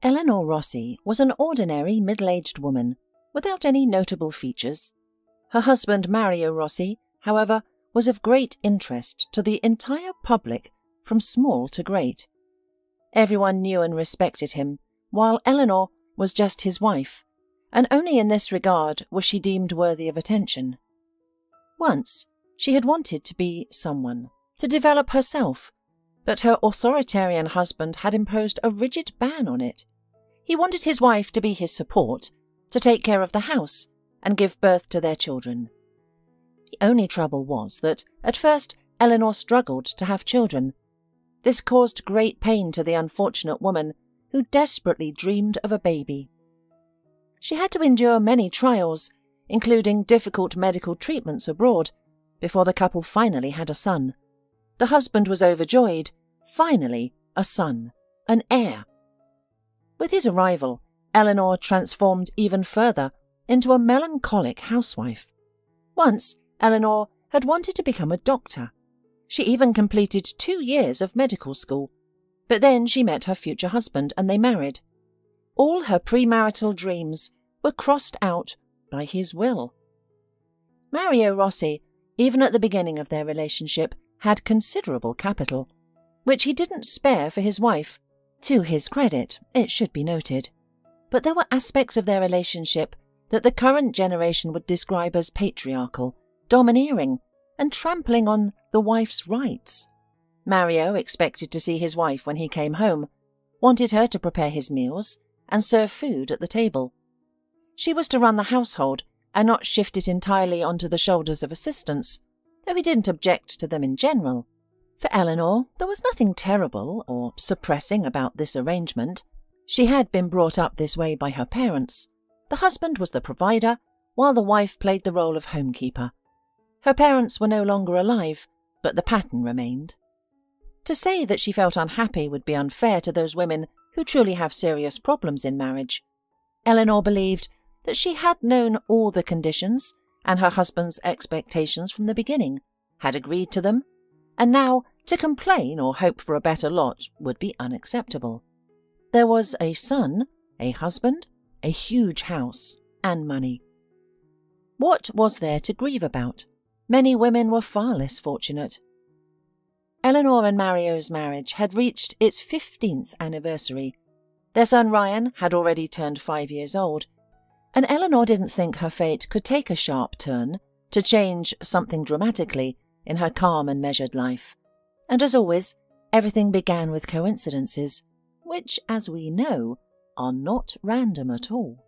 Eleanor Rossi was an ordinary middle-aged woman, without any notable features. Her husband Mario Rossi, however, was of great interest to the entire public, from small to great. Everyone knew and respected him, while Eleanor was just his wife, and only in this regard was she deemed worthy of attention. Once, she had wanted to be someone, to develop herself, but her authoritarian husband had imposed a rigid ban on it. He wanted his wife to be his support, to take care of the house, and give birth to their children. The only trouble was that, at first, Eleanor struggled to have children. This caused great pain to the unfortunate woman, who desperately dreamed of a baby. She had to endure many trials, including difficult medical treatments abroad, before the couple finally had a son. The husband was overjoyed. Finally, a son, an heir. With his arrival, Eleanor transformed even further into a melancholic housewife. Once, Eleanor had wanted to become a doctor. She even completed 2 years of medical school. But then she met her future husband and they married. All her premarital dreams were crossed out by his will. Mario Rossi, even at the beginning of their relationship, had considerable capital, which he didn't spare for his wife. To his credit, it should be noted. But there were aspects of their relationship that the current generation would describe as patriarchal, domineering, and trampling on the wife's rights. Mario expected to see his wife when he came home, wanted her to prepare his meals and serve food at the table. She was to run the household and not shift it entirely onto the shoulders of assistants, though he didn't object to them in general. For Eleanor, there was nothing terrible or suppressing about this arrangement. She had been brought up this way by her parents. The husband was the provider, while the wife played the role of homekeeper. Her parents were no longer alive, but the pattern remained. To say that she felt unhappy would be unfair to those women who truly have serious problems in marriage. Eleanor believed that she had known all the conditions and her husband's expectations from the beginning, had agreed to them, and now to complain or hope for a better lot would be unacceptable. There was a son, a husband, a huge house, and money. What was there to grieve about? Many women were far less fortunate. Eleanor and Mario's marriage had reached its 15th anniversary. Their son Ryan had already turned 5 years old, and Eleanor didn't think her fate could take a sharp turn to change something dramatically in her calm and measured life. And as always, everything began with coincidences, which, as we know, are not random at all.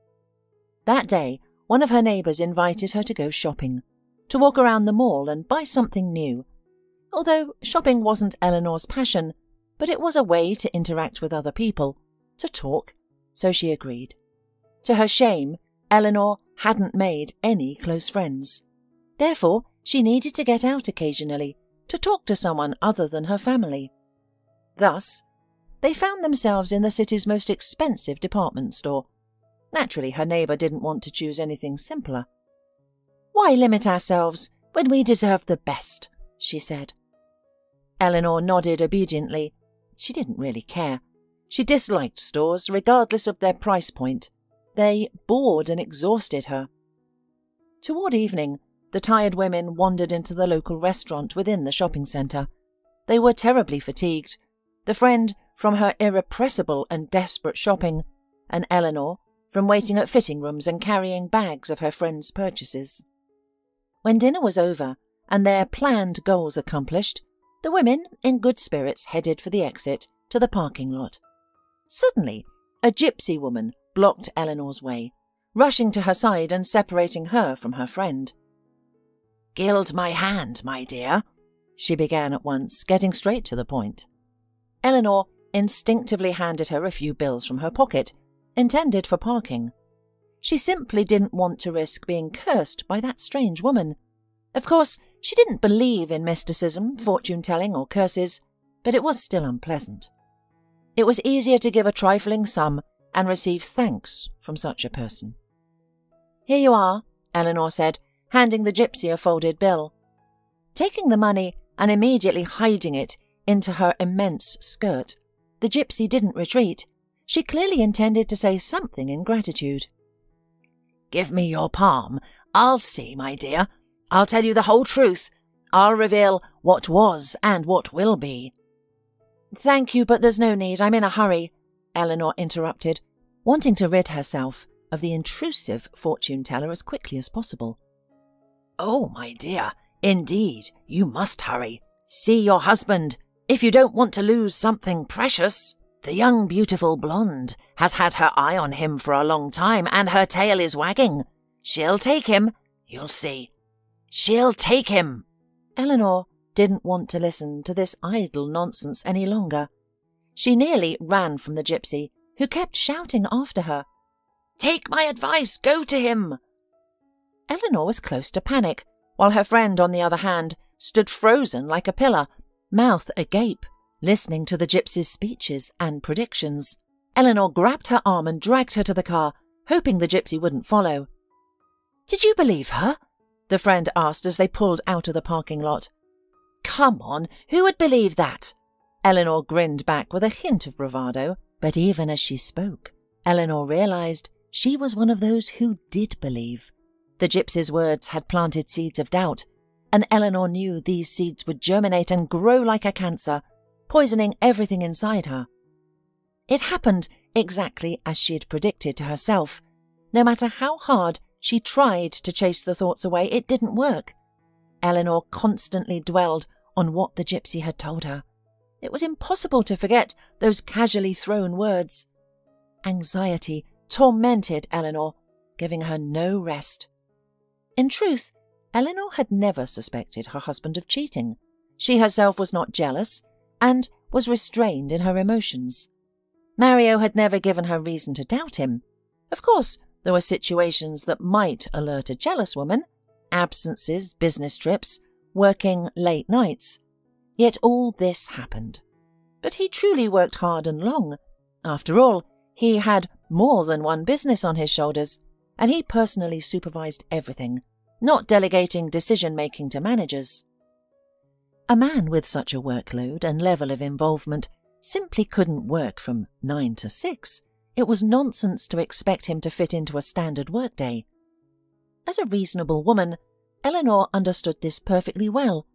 That day, one of her neighbours invited her to go shopping, to walk around the mall and buy something new. Although shopping wasn't Eleanor's passion, but it was a way to interact with other people, to talk, so she agreed. To her shame, Eleanor hadn't made any close friends. Therefore, she needed to get out occasionally, to talk to someone other than her family. Thus, they found themselves in the city's most expensive department store. Naturally, her neighbour didn't want to choose anything simpler. "Why limit ourselves when we deserve the best?" she said. Eleanor nodded obediently. She didn't really care. She disliked stores, regardless of their price point. They bored and exhausted her. Toward evening, the tired women wandered into the local restaurant within the shopping centre. They were terribly fatigued, the friend from her irrepressible and desperate shopping, and Eleanor from waiting at fitting rooms and carrying bags of her friend's purchases. When dinner was over and their planned goals accomplished, the women, in good spirits, headed for the exit to the parking lot. Suddenly, a gypsy woman blocked Eleanor's way, rushing to her side and separating her from her friend. "Gild my hand, my dear," she began at once, getting straight to the point. Eleanor instinctively handed her a few bills from her pocket, intended for parking. She simply didn't want to risk being cursed by that strange woman. Of course, she didn't believe in mysticism, fortune-telling, or curses, but it was still unpleasant. It was easier to give a trifling sum and receive thanks from such a person. "Here you are," Eleanor said, handing the gypsy a folded bill. Taking the money and immediately hiding it into her immense skirt, the gypsy didn't retreat. She clearly intended to say something in gratitude. "Give me your palm. I'll see, my dear. I'll tell you the whole truth. I'll reveal what was and what will be." "Thank you, but there's no need. I'm in a hurry," Eleanor interrupted, wanting to rid herself of the intrusive fortune-teller as quickly as possible. "Oh, my dear, indeed, you must hurry. See your husband, if you don't want to lose something precious. The young beautiful blonde has had her eye on him for a long time, and her tail is wagging. She'll take him, you'll see. She'll take him." Eleanor didn't want to listen to this idle nonsense any longer. She nearly ran from the gypsy, who kept shouting after her, "Take my advice, go to him." Eleanor was close to panic, while her friend, on the other hand, stood frozen like a pillar, mouth agape, listening to the gypsy's speeches and predictions. Eleanor grabbed her arm and dragged her to the car, hoping the gypsy wouldn't follow. "Did you believe her?" the friend asked as they pulled out of the parking lot. "Come on, who would believe that?" Eleanor grinned back with a hint of bravado, but even as she spoke, Eleanor realized she was one of those who did believe. The gypsy's words had planted seeds of doubt, and Eleanor knew these seeds would germinate and grow like a cancer, poisoning everything inside her. It happened exactly as she had predicted to herself. No matter how hard she tried to chase the thoughts away, it didn't work. Eleanor constantly dwelled on what the gypsy had told her. It was impossible to forget those casually thrown words. Anxiety tormented Eleanor, giving her no rest. In truth, Eleanor had never suspected her husband of cheating. She herself was not jealous and was restrained in her emotions. Mario had never given her reason to doubt him. Of course, there were situations that might alert a jealous woman: absences, business trips, working late nights. Yet all this happened. But he truly worked hard and long. After all, he had more than one business on his shoulders, and he personally supervised everything, not delegating decision-making to managers. A man with such a workload and level of involvement simply couldn't work from 9 to 6. It was nonsense to expect him to fit into a standard workday. As a reasonable woman, Eleanor understood this perfectly well.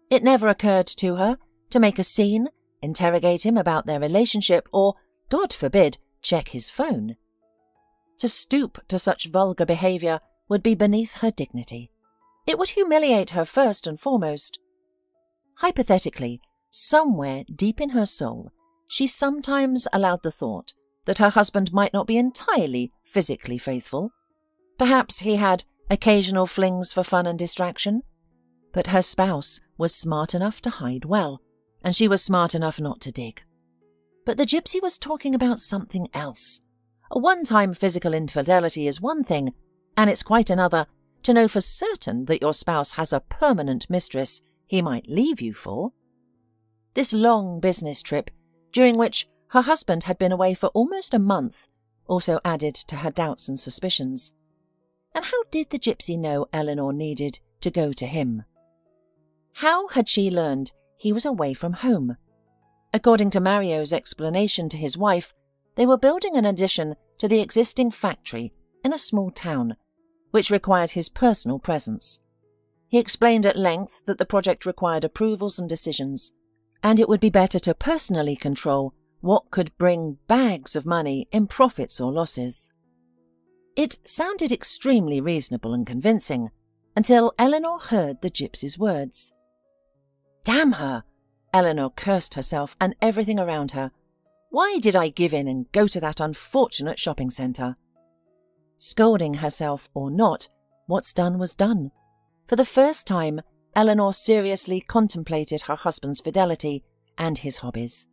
It never occurred to her to make a scene, interrogate him about their relationship, or, God forbid, check his phone. To stoop to such vulgar behaviour would be beneath her dignity. It would humiliate her first and foremost. Hypothetically, somewhere deep in her soul, she sometimes allowed the thought that her husband might not be entirely physically faithful. Perhaps he had occasional flings for fun and distraction, but her spouse was smart enough to hide well, and she was smart enough not to dig. But the gypsy was talking about something else. A one-time physical infidelity is one thing, and it's quite another to know for certain that your spouse has a permanent mistress he might leave you for. This long business trip, during which her husband had been away for almost a month, also added to her doubts and suspicions. And how did the gypsy know Eleanor needed to go to him? How had she learned he was away from home? According to Mario's explanation to his wife, they were building an addition to the existing factory in a small town, which required his personal presence. He explained at length that the project required approvals and decisions, and it would be better to personally control what could bring bags of money in profits or losses. It sounded extremely reasonable and convincing, until Eleanor heard the gypsy's words. Damn her! Eleanor cursed herself and everything around her. Why did I give in and go to that unfortunate shopping centre? Scolding herself or not, what's done was done. For the first time, Eleanor seriously contemplated her husband's fidelity and his hobbies.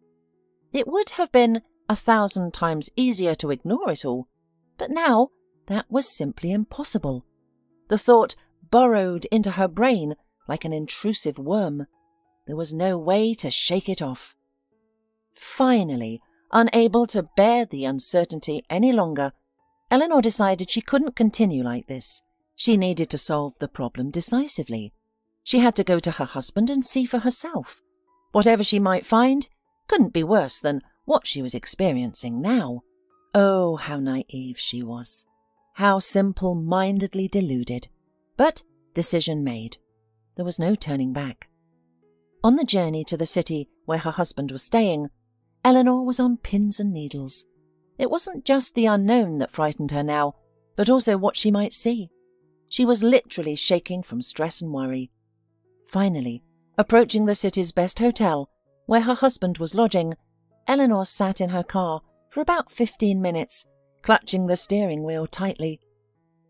It would have been 1,000 times easier to ignore it all, but now that was simply impossible. The thought burrowed into her brain like an intrusive worm. There was no way to shake it off. Finally, unable to bear the uncertainty any longer, Eleanor decided she couldn't continue like this. She needed to solve the problem decisively. She had to go to her husband and see for herself. Whatever she might find couldn't be worse than what she was experiencing now. Oh, how naive she was. How simple-mindedly deluded. But decision made. There was no turning back. On the journey to the city where her husband was staying, Eleanor was on pins and needles. It wasn't just the unknown that frightened her now, but also what she might see. She was literally shaking from stress and worry. Finally, approaching the city's best hotel, where her husband was lodging, Eleanor sat in her car for about 15 minutes, clutching the steering wheel tightly.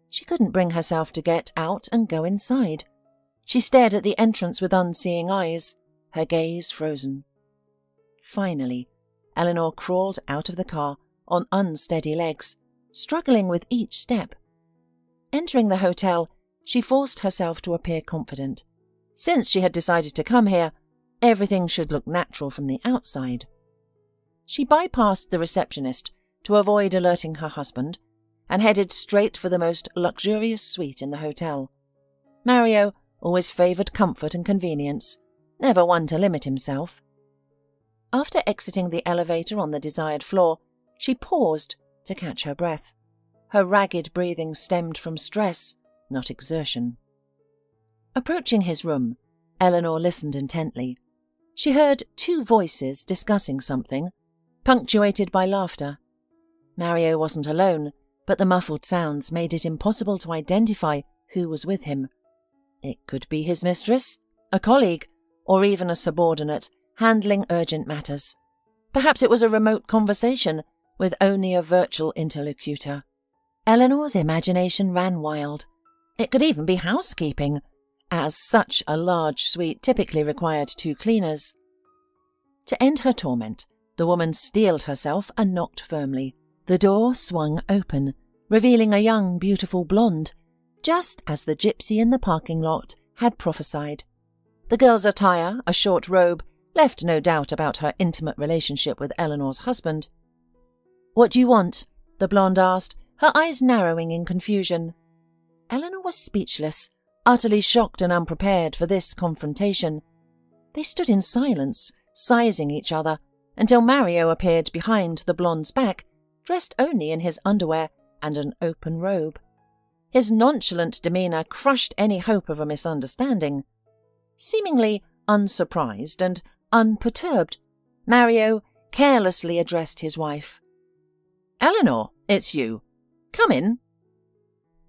She couldn't bring herself to get out and go inside. She stared at the entrance with unseeing eyes, her gaze frozen. Finally, Eleanor crawled out of the car on unsteady legs, struggling with each step. Entering the hotel, she forced herself to appear confident. Since she had decided to come here, everything should look natural from the outside. She bypassed the receptionist to avoid alerting her husband and headed straight for the most luxurious suite in the hotel. Mario always favoured comfort and convenience, never one to limit himself. After exiting the elevator on the desired floor, she paused to catch her breath. Her ragged breathing stemmed from stress, not exertion. Approaching his room, Eleanor listened intently. She heard two voices discussing something, punctuated by laughter. Mario wasn't alone, but the muffled sounds made it impossible to identify who was with him. It could be his mistress, a colleague, or even a subordinate handling urgent matters. Perhaps it was a remote conversation with only a virtual interlocutor. Eleanor's imagination ran wild. It could even be housekeeping, as such a large suite typically required 2 cleaners. To end her torment, the woman steeled herself and knocked firmly. The door swung open, revealing a young, beautiful blonde, just as the gypsy in the parking lot had prophesied. The girl's attire, a short robe, left no doubt about her intimate relationship with Eleanor's husband. "What do you want?" the blonde asked, her eyes narrowing in confusion. Eleanor was speechless, utterly shocked and unprepared for this confrontation. They stood in silence, sizing each other, until Mario appeared behind the blonde's back, dressed only in his underwear and an open robe. His nonchalant demeanour crushed any hope of a misunderstanding. Seemingly unsurprised and unperturbed, Mario carelessly addressed his wife. "Eleanor, it's you. Come in."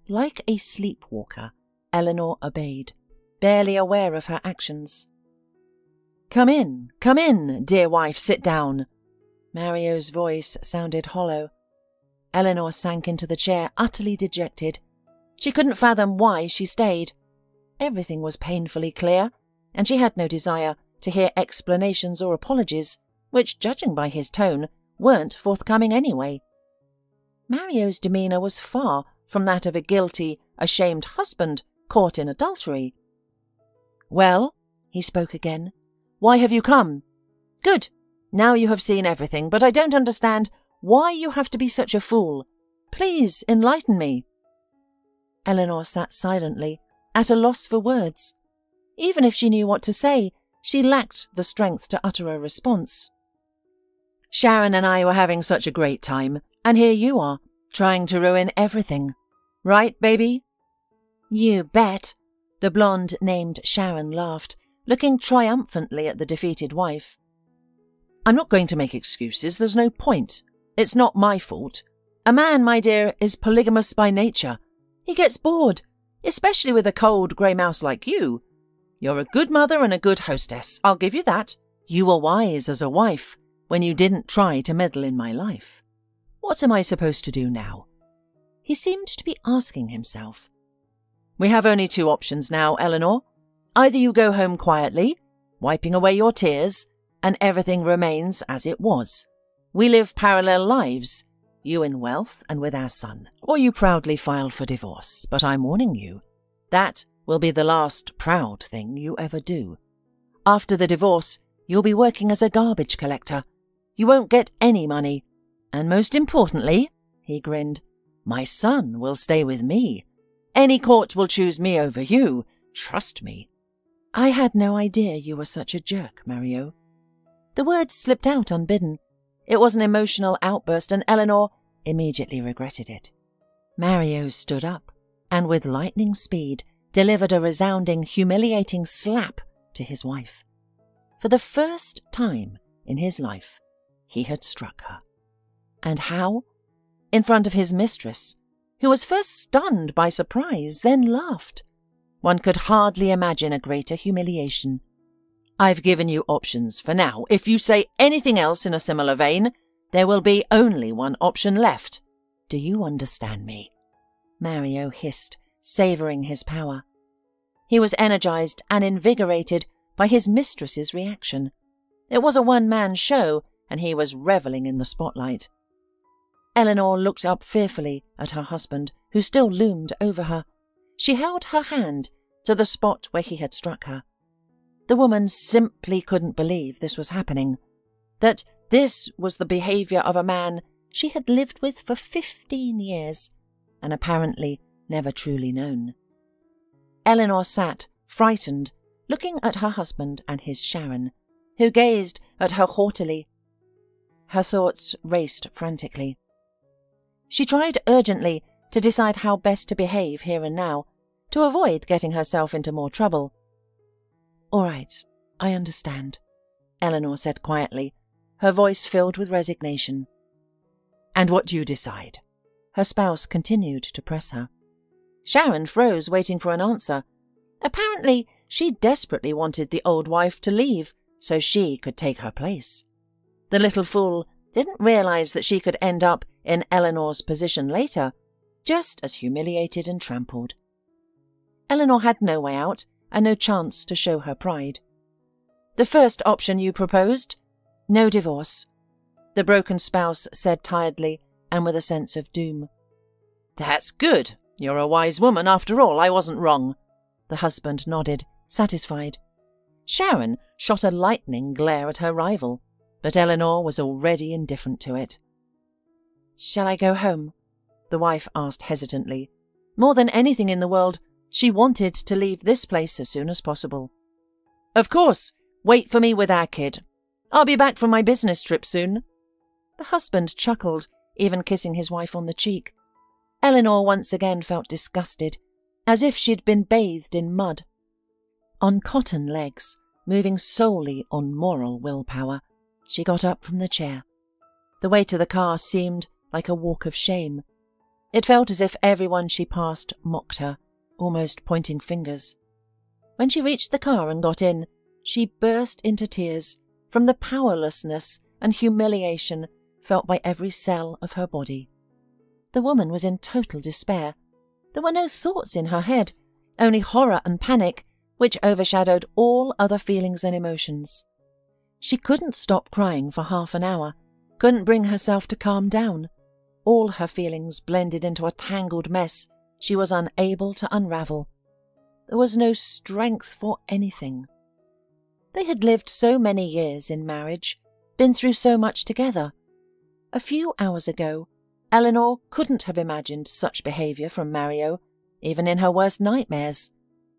Like a sleepwalker, Eleanor obeyed, barely aware of her actions. Come in, dear wife, sit down." Mario's voice sounded hollow. Eleanor sank into the chair, utterly dejected. She couldn't fathom why she stayed. Everything was painfully clear, and she had no desire to hear explanations or apologies, which, judging by his tone, weren't forthcoming anyway. Mario's demeanour was far from that of a guilty, ashamed husband caught in adultery. "Well," he spoke again, "why have you come? Good. Now you have seen everything, but I don't understand why you have to be such a fool. Please enlighten me." Eleanor sat silently, at a loss for words. Even if she knew what to say, she lacked the strength to utter a response. "Sharon and I were having such a great time, and here you are, trying to ruin everything. Right, baby?" "You bet." The blonde named Sharon laughed, looking triumphantly at the defeated wife. "I'm not going to make excuses, there's no point. It's not my fault. A man, my dear, is polygamous by nature. He gets bored, especially with a cold grey mouse like you. You're a good mother and a good hostess, I'll give you that. You were wise as a wife when you didn't try to meddle in my life. What am I supposed to do now?" He seemed to be asking himself. "We have only 2 options now, Eleanor. Either you go home quietly, wiping away your tears, and everything remains as it was. We live parallel lives, you in wealth and with our son. Or you proudly file for divorce, but I'm warning you, that will be the last proud thing you ever do. After the divorce, you'll be working as a garbage collector. You won't get any money. And most importantly," he grinned, "my son will stay with me. Any court will choose me over you. Trust me." "I had no idea you were such a jerk, Mario." The words slipped out unbidden. It was an emotional outburst, and Eleanor immediately regretted it. Mario stood up and with lightning speed delivered a resounding, humiliating slap to his wife. For the first time in his life, he had struck her. And how? In front of his mistress, who was first stunned by surprise, then laughed. One could hardly imagine a greater humiliation. I've given you options for now. If you say anything else in a similar vein, there will be only one option left. Do you understand me? Mario hissed, savouring his power. He was energized and invigorated by his mistress's reaction. It was a one-man show, and he was revelling in the spotlight. Eleanor looked up fearfully at her husband, who still loomed over her. She held her hand to the spot where he had struck her. The woman simply couldn't believe this was happening, that this was the behaviour of a man she had lived with for 15 years, and apparently never truly known. Eleanor sat, frightened, looking at her husband and his Sharon, who gazed at her haughtily. Her thoughts raced frantically. She tried urgently to decide how best to behave here and now, to avoid getting herself into more trouble. "All right, I understand," Eleanor said quietly, her voice filled with resignation. "And what do you decide?" Her spouse continued to press her. Sharon froze, waiting for an answer. Apparently, she desperately wanted the old wife to leave so she could take her place. The little fool didn't realize that she could end up in Eleanor's position later, just as humiliated and trampled. Eleanor had no way out and no chance to show her pride. "The first option you proposed? No divorce," the broken spouse said tiredly and with a sense of doom. "That's good. You're a wise woman after all. I wasn't wrong." The husband nodded, satisfied. Sharon shot a lightning glare at her rival, but Eleanor was already indifferent to it. "Shall I go home?" the wife asked hesitantly. More than anything in the world, she wanted to leave this place as soon as possible. "Of course. Wait for me with our kid. I'll be back from my business trip soon." The husband chuckled, even kissing his wife on the cheek. Eleanor once again felt disgusted, as if she'd been bathed in mud. On cotton legs, moving solely on moral willpower, she got up from the chair. The way to the car seemed like a walk of shame. It felt as if everyone she passed mocked her, almost pointing fingers. When she reached the car and got in, she burst into tears from the powerlessness and humiliation felt by every cell of her body. The woman was in total despair. There were no thoughts in her head, only horror and panic, which overshadowed all other feelings and emotions. She couldn't stop crying for half an hour, couldn't bring herself to calm down. All her feelings blended into a tangled mess she was unable to unravel. There was no strength for anything. They had lived so many years in marriage, been through so much together. A few hours ago, Eleanor couldn't have imagined such behaviour from Mario, even in her worst nightmares.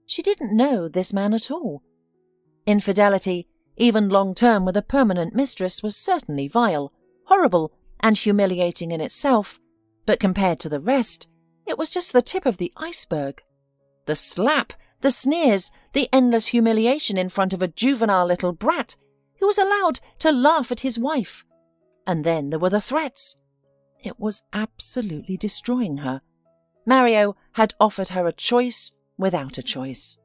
She didn't know this man at all. Infidelity, even long-term with a permanent mistress, was certainly vile, horrible, and humiliating in itself, but compared to the rest, it was just the tip of the iceberg. The slap, the sneers, the endless humiliation in front of a juvenile little brat who was allowed to laugh at his wife. And then there were the threats. It was absolutely destroying her. Mario had offered her a choice without a choice.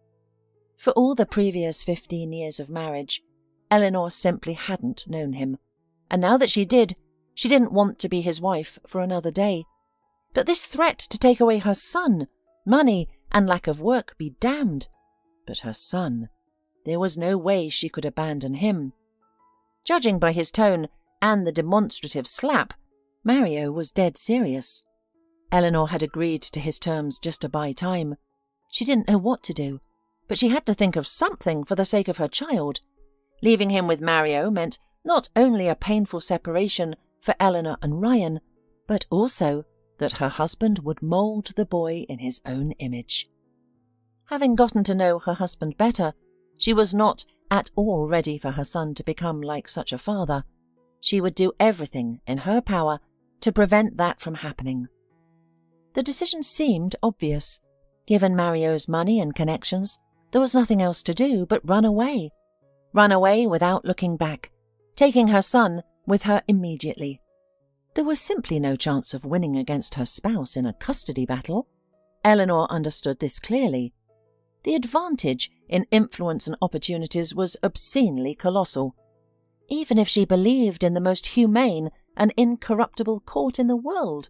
For all the previous 15 years of marriage, Eleanor simply hadn't known him, and now that she did, she didn't want to be his wife for another day. But this threat to take away her son, money, and lack of work be damned. But her son, there was no way she could abandon him. Judging by his tone and the demonstrative slap, Mario was dead serious. Eleanor had agreed to his terms just to buy time. She didn't know what to do, but she had to think of something for the sake of her child. Leaving him with Mario meant not only a painful separation for Eleanor and Ryan, but also that her husband would mould the boy in his own image. Having gotten to know her husband better, she was not at all ready for her son to become like such a father. she would do everything in her power to prevent that from happening. The decision seemed obvious. Given Mario's money and connections, there was nothing else to do but run away. Run away without looking back, taking her son with her immediately. There was simply no chance of winning against her spouse in a custody battle. Eleanor understood this clearly. The advantage in influence and opportunities was obscenely colossal. Even if she believed in the most humane and incorruptible court in the world,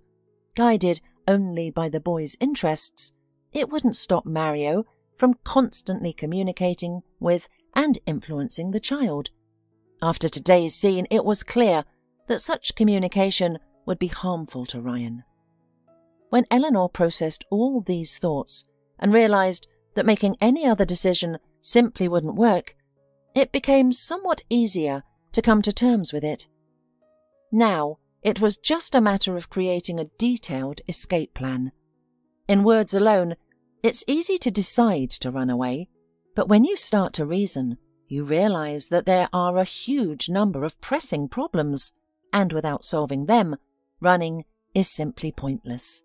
guided only by the boy's interests, it wouldn't stop Mario from constantly communicating with and influencing the child. After today's scene, it was clear that such communication would be harmful to Ryan. When Eleanor processed all these thoughts and realized that making any other decision simply wouldn't work, it became somewhat easier to come to terms with it. Now, it was just a matter of creating a detailed escape plan. In words alone, it's easy to decide to run away, but when you start to reason, you realize that there are a huge number of pressing problems, and without solving them, running is simply pointless.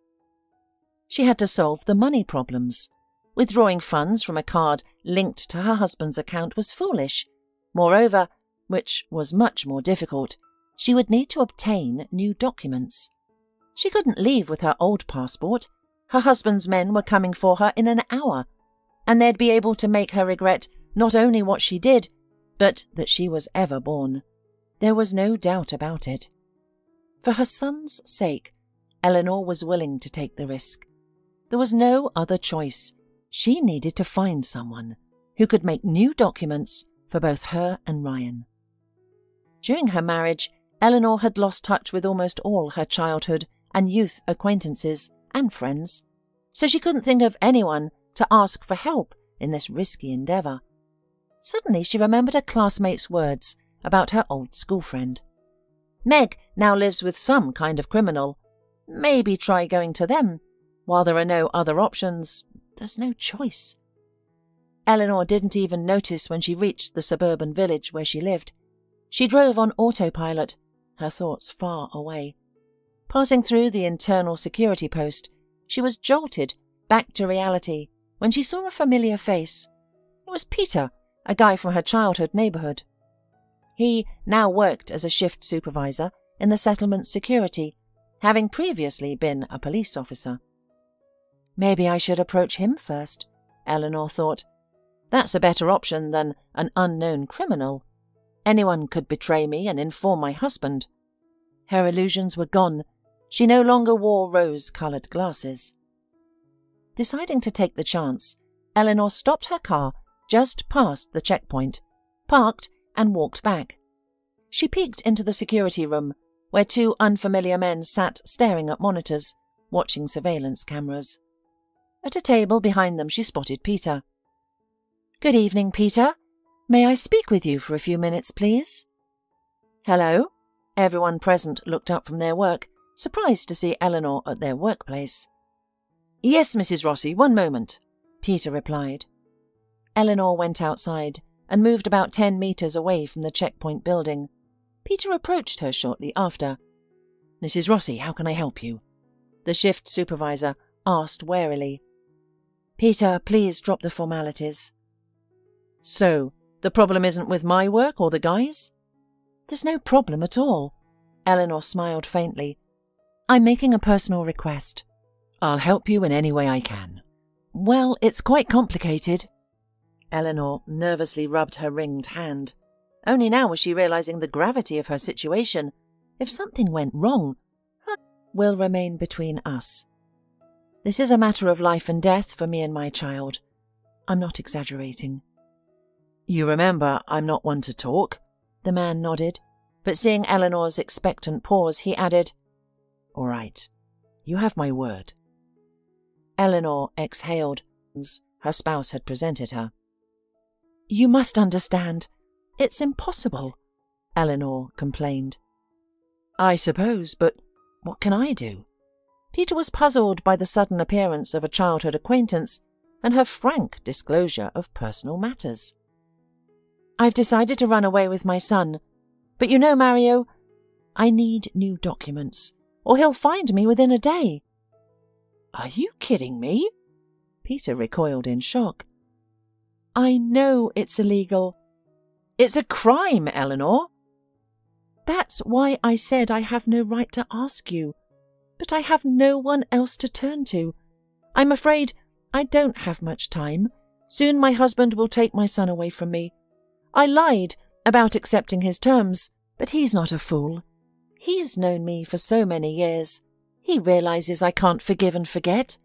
She had to solve the money problems. Withdrawing funds from a card linked to her husband's account was foolish. Moreover, which was much more difficult, she would need to obtain new documents. She couldn't leave with her old passport. Her husband's men were coming for her in an hour, and they'd be able to make her regret not only what she did, but that she was ever born. There was no doubt about it. For her son's sake, Eleanor was willing to take the risk. There was no other choice. She needed to find someone who could make new documents for both her and Ryan. During her marriage, Eleanor had lost touch with almost all her childhood and youth acquaintances and friends, so she couldn't think of anyone to ask for help in this risky endeavour. Suddenly she remembered a classmate's words about her old school friend. Meg now lives with some kind of criminal. Maybe try going to them. While there are no other options, there's no choice. Eleanor didn't even notice when she reached the suburban village where she lived. She drove on autopilot, her thoughts far away. Passing through the internal security post, she was jolted back to reality when she saw a familiar face. It was Peter, a guy from her childhood neighbourhood. He now worked as a shift supervisor in the settlement's security, having previously been a police officer. Maybe I should approach him first, Eleanor thought. That's a better option than an unknown criminal. Anyone could betray me and inform my husband. Her illusions were gone. She no longer wore rose-coloured glasses. Deciding to take the chance, Eleanor stopped her car just past the checkpoint, parked and walked back. She peeked into the security room, where two unfamiliar men sat staring at monitors, watching surveillance cameras. At a table behind them she spotted Peter. "Good evening, Peter. May I speak with you for a few minutes, please?" "Hello?" Everyone present looked up from their work, surprised to see Eleanor at their workplace. "Yes, Mrs. Rossi, one moment," Peter replied. Eleanor went outside and moved about 10 metres away from the checkpoint building. Peter approached her shortly after. "Mrs. Rossi, how can I help you?" the shift supervisor asked warily. "Peter, please drop the formalities." "So, the problem isn't with my work or the guys?" "There's no problem at all." Eleanor smiled faintly. "I'm making a personal request." "I'll help you in any way I can." "Well, it's quite complicated." Eleanor nervously rubbed her ringed hand. Only now was she realizing the gravity of her situation. If something went wrong, her will remain between us. This is a matter of life and death for me and my child. I'm not exaggerating. "You remember I'm not one to talk?" The man nodded, but seeing Eleanor's expectant pause, he added, "All right, you have my word." Eleanor exhaled. Her spouse had presented her. "You must understand. It's impossible," Eleanor complained. "I suppose, but what can I do?" Peter was puzzled by the sudden appearance of a childhood acquaintance and her frank disclosure of personal matters. "I've decided to run away with my son. But you know, Mario, I need new documents, or he'll find me within a day." "Are you kidding me?" Peter recoiled in shock. "I know it's illegal." "It's a crime, Eleanor." "That's why I said I have no right to ask you. But I have no one else to turn to. I'm afraid I don't have much time. Soon my husband will take my son away from me. I lied about accepting his terms, but he's not a fool. He's known me for so many years. He realizes I can't forgive and forget,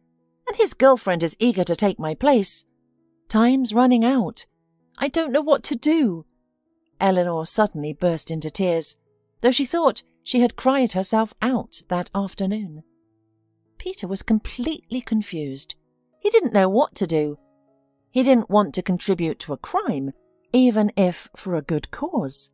and his girlfriend is eager to take my place. Time's running out. I don't know what to do." Eleanor suddenly burst into tears, though she thought she had cried herself out that afternoon. Peter was completely confused. He didn't know what to do. He didn't want to contribute to a crime, even if for a good cause.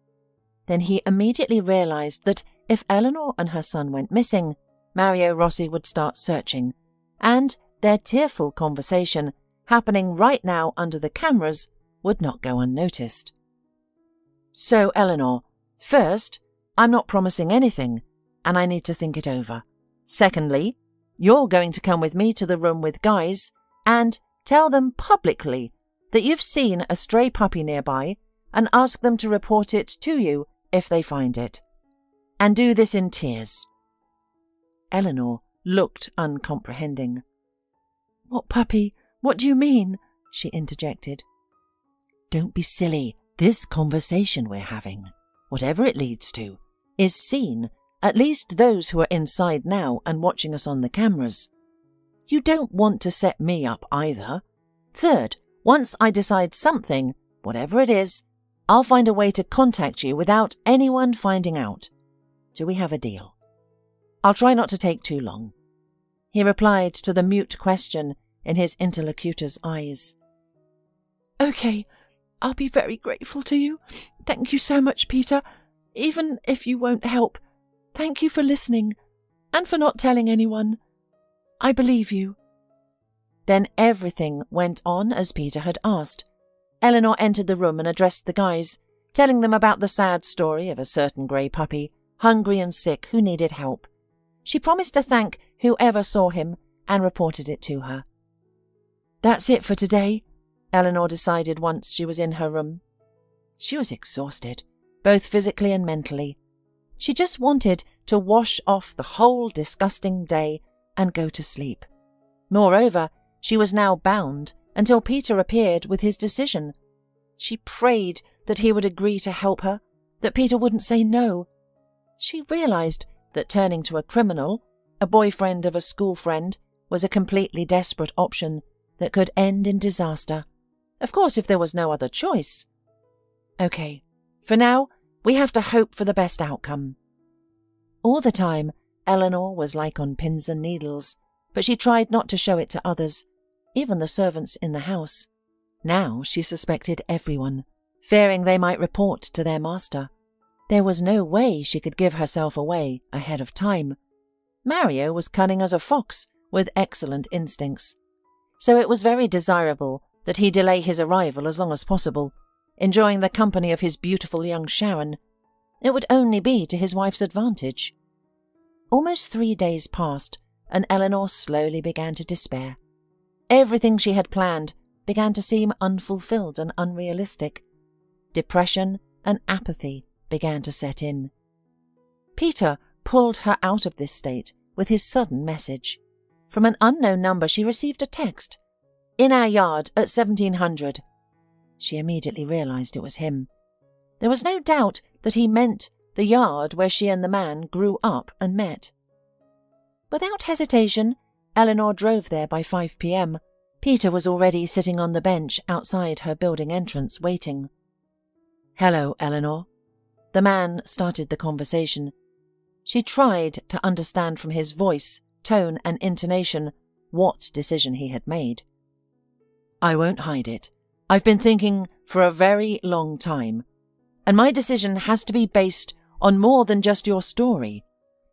Then he immediately realized that if Eleanor and her son went missing, Mario Rossi would start searching, and their tearful conversation, happening right now under the cameras, would not go unnoticed. "So, Eleanor, first, I'm not promising anything, and I need to think it over. Secondly, you're going to come with me to the room with Guys and tell them publicly that you've seen a stray puppy nearby and ask them to report it to you if they find it. And do this in tears." Eleanor looked uncomprehending. "What puppy? What do you mean?" she interjected. "Don't be silly. This conversation we're having, whatever it leads to, is seen, at least those who are inside now and watching us on the cameras. You don't want to set me up either. Third, once I decide something, whatever it is, I'll find a way to contact you without anyone finding out. Do we have a deal?" "I'll try not to take too long," he replied to the mute question in his interlocutor's eyes. "Okay, I'll be very grateful to you. Thank you so much, Peter. Even if you won't help, thank you for listening and for not telling anyone. I believe you." Then everything went on as Peter had asked. Eleanor entered the room and addressed the Guys, telling them about the sad story of a certain grey puppy, hungry and sick, who needed help. She promised to thank whoever saw him and reported it to her. "That's it for today," Eleanor decided once she was in her room. She was exhausted, both physically and mentally. She just wanted to wash off the whole disgusting day and go to sleep. Moreover, she was now bound until Peter appeared with his decision. She prayed that he would agree to help her, that Peter wouldn't say no. She realized that turning to a criminal, a boyfriend of a school friend, was a completely desperate option that could end in disaster. Of course, if there was no other choice. Okay, for now, we have to hope for the best outcome. All the time, Eleanor was like on pins and needles, but she tried not to show it to others, even the servants in the house. Now she suspected everyone, fearing they might report to their master. There was no way she could give herself away ahead of time. Mario was cunning as a fox, with excellent instincts. So it was very desirable that he delay his arrival as long as possible, enjoying the company of his beautiful young Sharon. It would only be to his wife's advantage. Almost 3 days passed, and Eleanor slowly began to despair. Everything she had planned began to seem unfulfilled and unrealistic. Depression and apathy began to set in. Peter pulled her out of this state with his sudden message. From an unknown number she received a text. "In our yard at 1700. She immediately realized it was him. There was no doubt that he meant the yard where she and the man grew up and met. Without hesitation, Eleanor drove there by 5 p.m. Peter was already sitting on the bench outside her building entrance waiting. "Hello, Eleanor." The man started the conversation. She tried to understand from his voice, tone and intonation what decision he had made. "I won't hide it. I've been thinking for a very long time, and my decision has to be based on more than just your story.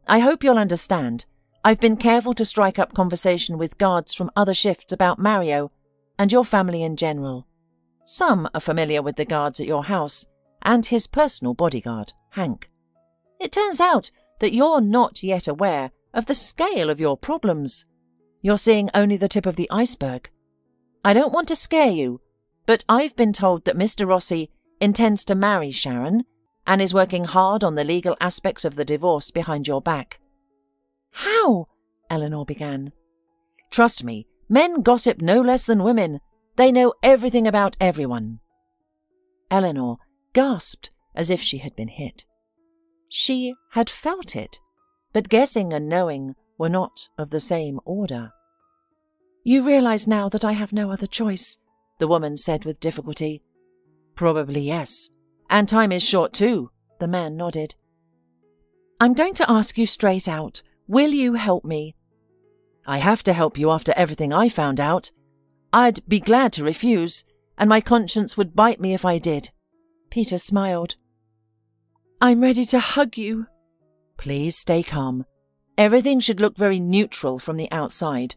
I hope you'll understand. I've been careful to strike up conversation with guards from other shifts about Mario and your family in general. Some are familiar with the guards at your house and his personal bodyguard, Hank. It turns out that you're not yet aware of the scale of your problems. You're seeing only the tip of the iceberg. I don't want to scare you, but I've been told that Mr. Rossi intends to marry Sharon and is working hard on the legal aspects of the divorce behind your back. How? Eleanor began. Trust me, men gossip no less than women. They know everything about everyone. Eleanor gasped as if she had been hit. She had felt it, but guessing and knowing were not of the same order. You realize now that I have no other choice, the woman said with difficulty. Probably yes, and time is short too, the man nodded. I'm going to ask you straight out, will you help me? I have to help you after everything I found out. I'd be glad to refuse, and my conscience would bite me if I did. Peter smiled. I'm ready to hug you. Please stay calm. Everything should look very neutral from the outside.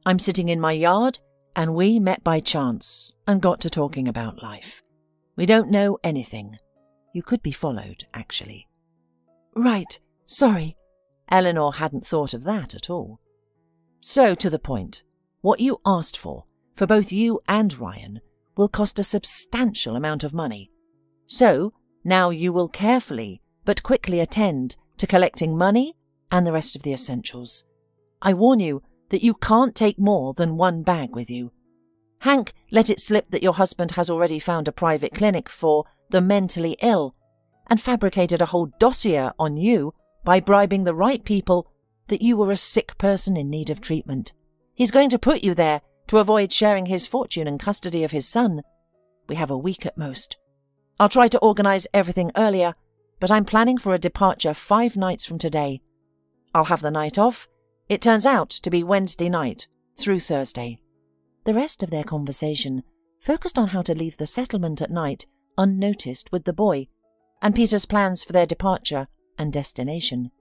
I'm sitting in my yard, and we met by chance and got to talking about life. We don't know anything. You could be followed, actually. Right, sorry. Eleanor hadn't thought of that at all. So, to the point. What you asked for both you and Ryan, will cost a substantial amount of money. So, now you will carefully but quickly attend to collecting money and the rest of the essentials. I warn you that you can't take more than one bag with you. Hank let it slip that your husband has already found a private clinic for the mentally ill and fabricated a whole dossier on you by bribing the right people that you were a sick person in need of treatment. He's going to put you there to avoid sharing his fortune and custody of his son. We have a week at most. I'll try to organize everything earlier, but I'm planning for a departure 5 nights from today. I'll have the night off. It turns out to be Wednesday night through Thursday. The rest of their conversation focused on how to leave the settlement at night unnoticed with the boy, and Peter's plans for their departure and destination.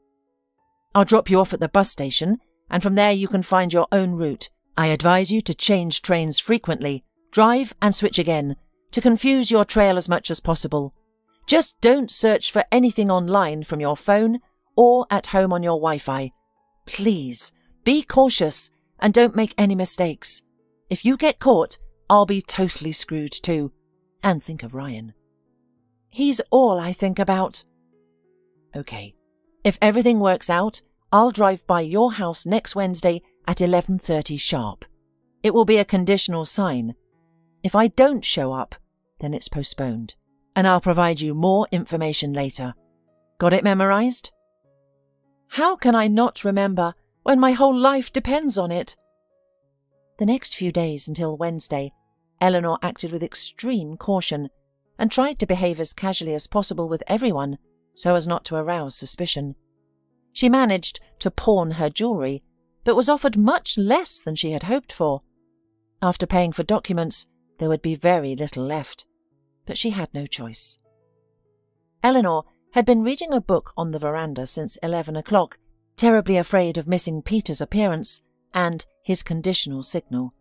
I'll drop you off at the bus station, and from there you can find your own route. I advise you to change trains frequently, drive and switch again, to confuse your trail as much as possible. Just don't search for anything online from your phone or at home on your Wi-Fi. Please, be cautious and don't make any mistakes. If you get caught, I'll be totally screwed too. And think of Ryan. He's all I think about. Okay. If everything works out, I'll drive by your house next Wednesday at 11:30 sharp. It will be a conditional sign. If I don't show up, then it's postponed, and I'll provide you more information later. Got it memorized? How can I not remember when my whole life depends on it? The next few days until Wednesday, Eleanor acted with extreme caution and tried to behave as casually as possible with everyone so as not to arouse suspicion. She managed to pawn her jewellery, but was offered much less than she had hoped for. After paying for documents, there would be very little left, but she had no choice. Eleanor had been reading a book on the veranda since 11 o'clock, terribly afraid of missing Peter's appearance and his conditional signal.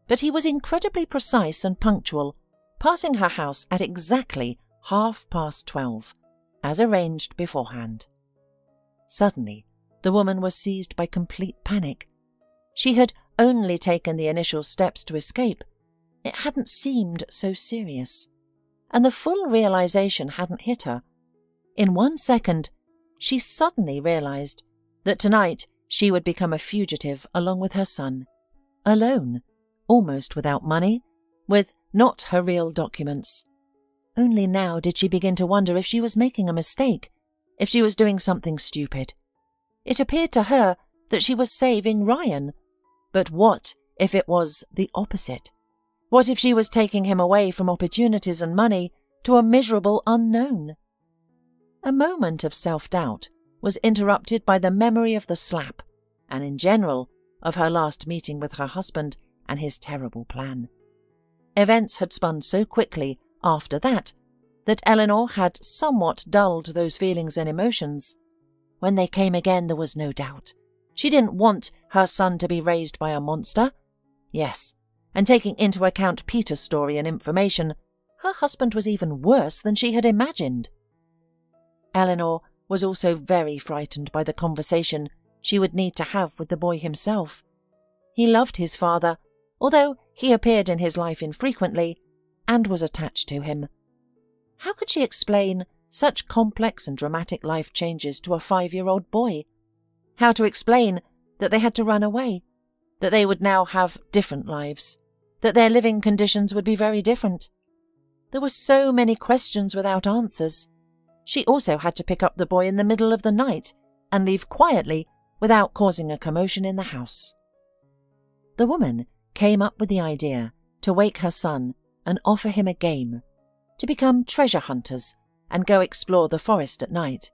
But he was incredibly precise and punctual, passing her house at exactly 12:30, as arranged beforehand. Suddenly, the woman was seized by complete panic. She had only taken the initial steps to escape. It hadn't seemed so serious, and the full realization hadn't hit her. In 1 second, she suddenly realized that tonight she would become a fugitive along with her son, alone, almost without money, with not her real documents. Only now did she begin to wonder if she was making a mistake, if she was doing something stupid. It appeared to her that she was saving Ryan. But what if it was the opposite? What if she was taking him away from opportunities and money to a miserable unknown? A moment of self-doubt was interrupted by the memory of the slap, and in general of her last meeting with her husband and his terrible plan. Events had spun so quickly after that Eleanor had somewhat dulled those feelings and emotions. When they came again, there was no doubt. She didn't want her son to be raised by a monster. Yes, and taking into account Peter's story and information, her husband was even worse than she had imagined. Eleanor was also very frightened by the conversation she would need to have with the boy himself. He loved his father, although he appeared in his life infrequently, and was attached to him. How could she explain such complex and dramatic life changes to a 5-year-old boy? How to explain that they had to run away, that they would now have different lives, that their living conditions would be very different? There were so many questions without answers. She also had to pick up the boy in the middle of the night and leave quietly without causing a commotion in the house. The woman came up with the idea to wake her son and offer him a game, to become treasure hunters and go explore the forest at night.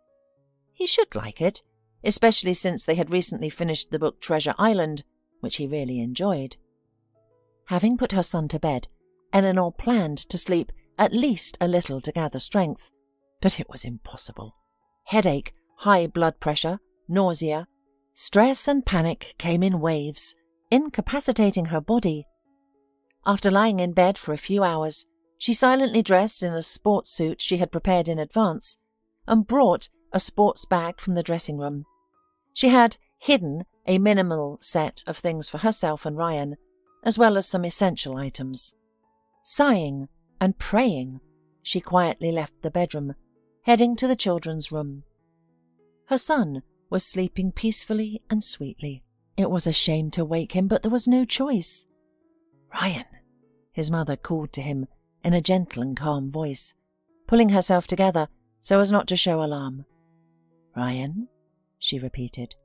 He should like it, especially since they had recently finished the book Treasure Island, which he really enjoyed. Having put her son to bed, Eleanor planned to sleep at least a little to gather strength, but it was impossible. Headache, high blood pressure, nausea, stress and panic came in waves, incapacitating her body. After lying in bed for a few hours, she silently dressed in a sports suit she had prepared in advance and brought a sports bag from the dressing room. She had hidden a minimal set of things for herself and Ryan, as well as some essential items. Sighing and praying, she quietly left the bedroom, heading to the children's room. Her son was sleeping peacefully and sweetly. It was a shame to wake him, but there was no choice. "Ryan," his mother called to him in a gentle and calm voice, pulling herself together so as not to show alarm. "Ryan," she repeated.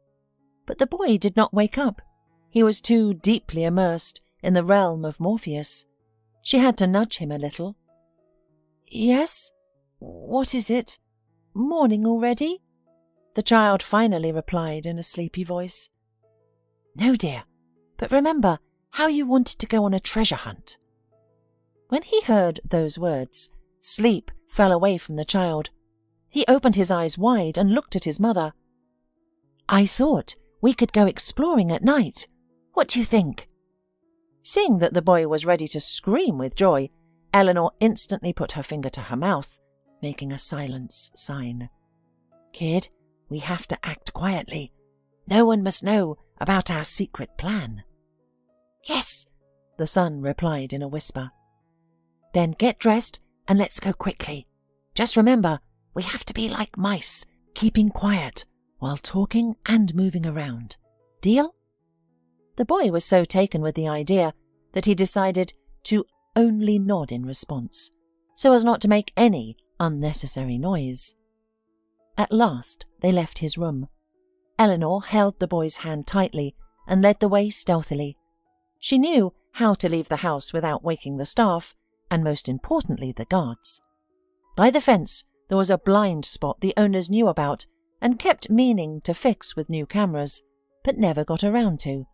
But the boy did not wake up. He was too deeply immersed in the realm of Morpheus. She had to nudge him a little. "Yes? What is it? Morning already?" the child finally replied in a sleepy voice. "No, dear, but remember how you wanted to go on a treasure hunt." When he heard those words, sleep fell away from the child. He opened his eyes wide and looked at his mother. "I thought we could go exploring at night. What do you think?" Seeing that the boy was ready to scream with joy, Eleanor instantly put her finger to her mouth, making a silence sign. "Kid, we have to act quietly. No one must know about our secret plan." "Yes," the son replied in a whisper. "Then get dressed and let's go quickly. Just remember, we have to be like mice, keeping quiet while talking and moving around. Deal?" The boy was so taken with the idea that he decided to only nod in response, so as not to make any unnecessary noise. At last they left his room. Eleanor held the boy's hand tightly and led the way stealthily. She knew how to leave the house without waking the staff, and most importantly the guards. By the fence there was a blind spot the owners knew about and kept meaning to fix with new cameras, but never got around to.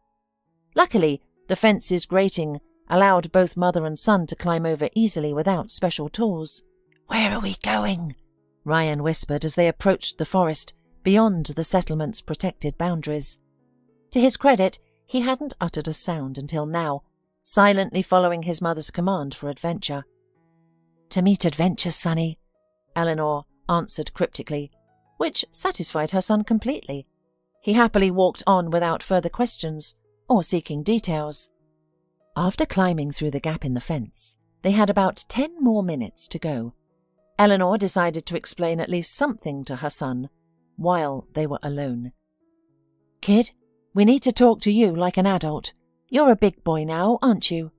Luckily, the fence's grating allowed both mother and son to climb over easily without special tools. "Where are we going?" Ryan whispered as they approached the forest beyond the settlement's protected boundaries. To his credit, he hadn't uttered a sound until now, silently following his mother's command for adventure. "To meet adventure, sonny," Eleanor answered cryptically, which satisfied her son completely. He happily walked on without further questions or seeking details. After climbing through the gap in the fence, they had about 10 more minutes to go. Eleanor decided to explain at least something to her son while they were alone. "Kid, we need to talk to you like an adult. You're a big boy now, aren't you?"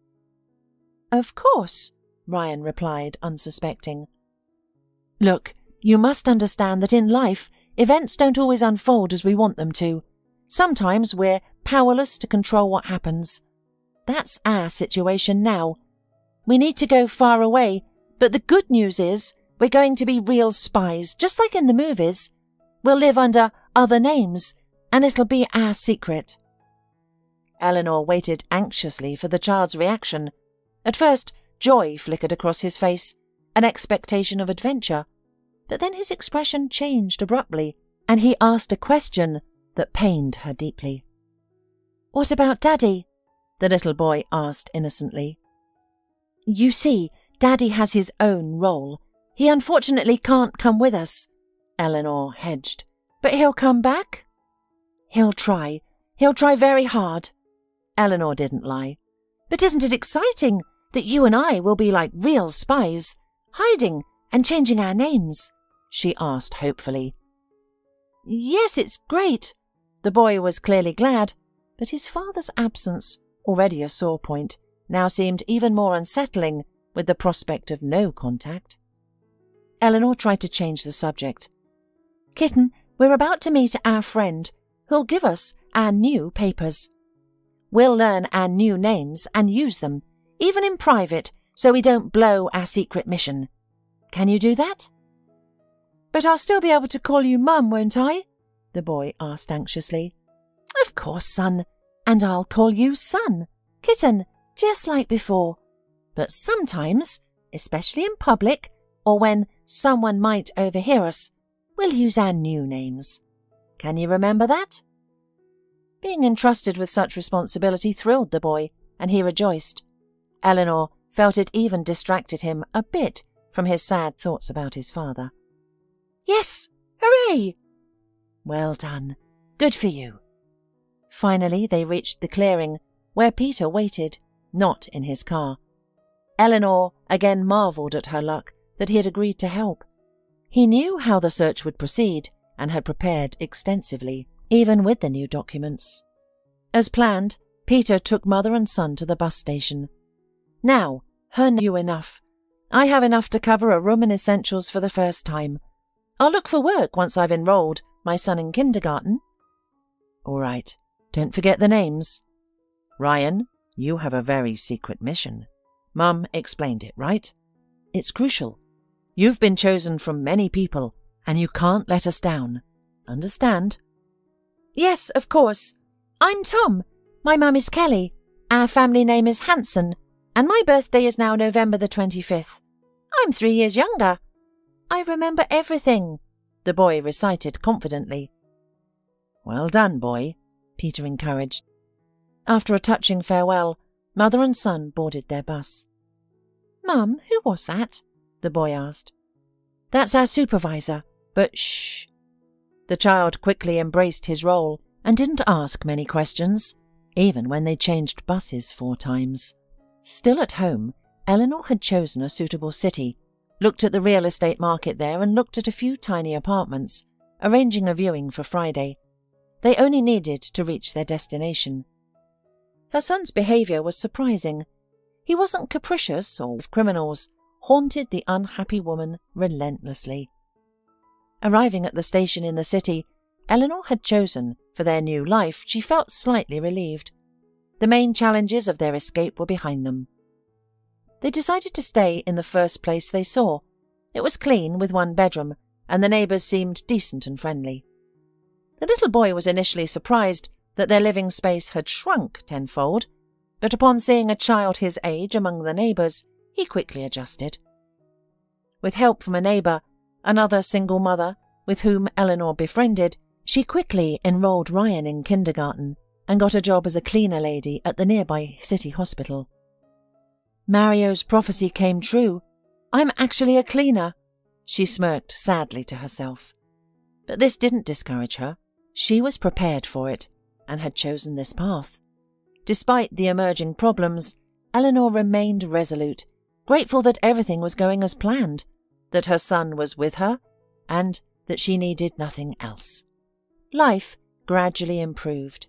"Of course," Ryan replied, unsuspecting. "Look, you must understand that in life, events don't always unfold as we want them to. Sometimes we're powerless to control what happens. That's our situation now. We need to go far away, but the good news is we're going to be real spies, just like in the movies. We'll live under other names, and it'll be our secret." Eleanor waited anxiously for the child's reaction. At first, joy flickered across his face, an expectation of adventure, but then his expression changed abruptly, and he asked a question that pained her deeply. "What about Daddy?" the little boy asked innocently. "You see, Daddy has his own role. He unfortunately can't come with us. Eleanor hedged. But he'll come back? He'll try. He'll try very hard. Eleanor didn't lie. But isn't it exciting that you and I will be like real spies, hiding and changing our names? She asked hopefully. Yes, it's great. The boy was clearly glad, but his father's absence, already a sore point, now seemed even more unsettling with the prospect of no contact. Eleanor tried to change the subject. Kitten, we're about to meet our friend, who'll give us our new papers. We'll learn our new names and use them, even in private, so we don't blow our secret mission. Can you do that? But I'll still be able to call you Mum, won't I? The boy asked anxiously. Of course, son. And I'll call you Son. Kitten, just like before. But sometimes, especially in public, or when someone might overhear us, we'll use our new names. Can you remember that? Being entrusted with such responsibility thrilled the boy, and he rejoiced. Eleanor felt it even distracted him a bit from his sad thoughts about his father. Yes! Hooray! Well done. Good for you. Finally they reached the clearing, where Peter waited, not in his car. Eleanor again marvelled at her luck that he had agreed to help. He knew how the search would proceed and had prepared extensively, even with the new documents. As planned, Peter took mother and son to the bus station. Now, her knew enough. I have enough to cover a room in essentials for the first time. I'll look for work once I've enrolled my son in kindergarten. All right, don't forget the names. Ryan, you have a very secret mission. Mum explained it, right? It's crucial. You've been chosen from many people, and you can't let us down. Understand? Yes, of course. I'm Tom. My mum is Kelly. Our family name is Hanson, and my birthday is now November the 25th. I'm 3 years younger. I remember everything, the boy recited confidently. Well done, boy, Peter encouraged. After a touching farewell, mother and son boarded their bus. Mum, who was that? The boy asked. That's our supervisor, but shh. The child quickly embraced his role and didn't ask many questions, even when they changed buses 4 times. Still at home, Eleanor had chosen a suitable city, looked at the real estate market there and looked at a few tiny apartments, arranging a viewing for Friday. They only needed to reach their destination. Her son's behaviour was surprising. He wasn't capricious or with criminals, haunted the unhappy woman relentlessly. Arriving at the station in the city Eleanor had chosen for their new life, she felt slightly relieved. The main challenges of their escape were behind them. They decided to stay in the first place they saw. It was clean with 1 bedroom, and the neighbours seemed decent and friendly. The little boy was initially surprised that their living space had shrunk tenfold, but upon seeing a child his age among the neighbours, he quickly adjusted. With help from a neighbour, another single mother, with whom Eleanor befriended, she quickly enrolled Ryan in kindergarten and got a job as a cleaner lady at the nearby city hospital. Mario's prophecy came true. I'm actually a cleaner, she smirked sadly to herself. But this didn't discourage her. She was prepared for it and had chosen this path. Despite the emerging problems, Eleanor remained resolute, grateful that everything was going as planned, that her son was with her, and that she needed nothing else. Life gradually improved.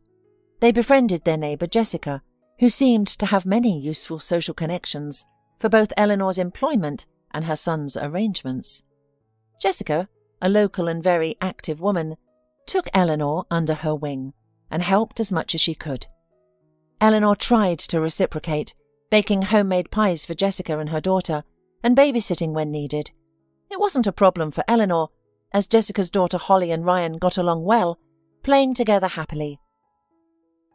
They befriended their neighbour Jessica, who seemed to have many useful social connections for both Eleanor's employment and her son's arrangements. Jessica, a local and very active woman, took Eleanor under her wing and helped as much as she could. Eleanor tried to reciprocate, baking homemade pies for Jessica and her daughter, and babysitting when needed. It wasn't a problem for Eleanor, as Jessica's daughter Holly and Ryan got along well, playing together happily.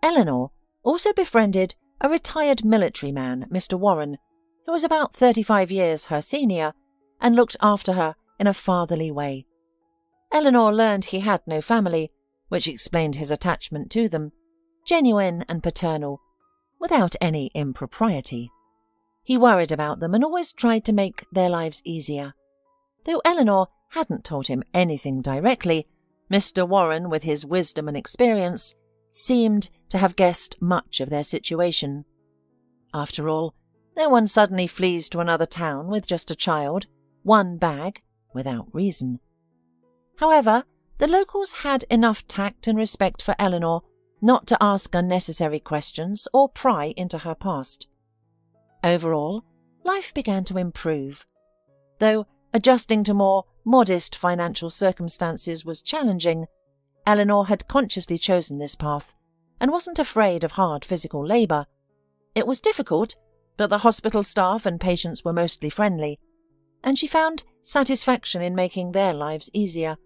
Eleanor also befriended a retired military man, Mr. Warren, who was about 35 years her senior, and looked after her in a fatherly way. Eleanor learned he had no family, which explained his attachment to them, genuine and paternal, without any impropriety. He worried about them and always tried to make their lives easier. Though Eleanor hadn't told him anything directly, Mr. Warren, with his wisdom and experience, seemed to have guessed much of their situation. After all, no one suddenly flees to another town with just a child, one bag, without reason. However, the locals had enough tact and respect for Eleanor not to ask unnecessary questions or pry into her past. Overall, life began to improve. Though adjusting to more modest financial circumstances was challenging, Eleanor had consciously chosen this path and wasn't afraid of hard physical labour. It was difficult, but the hospital staff and patients were mostly friendly, and she found satisfaction in making their lives easier,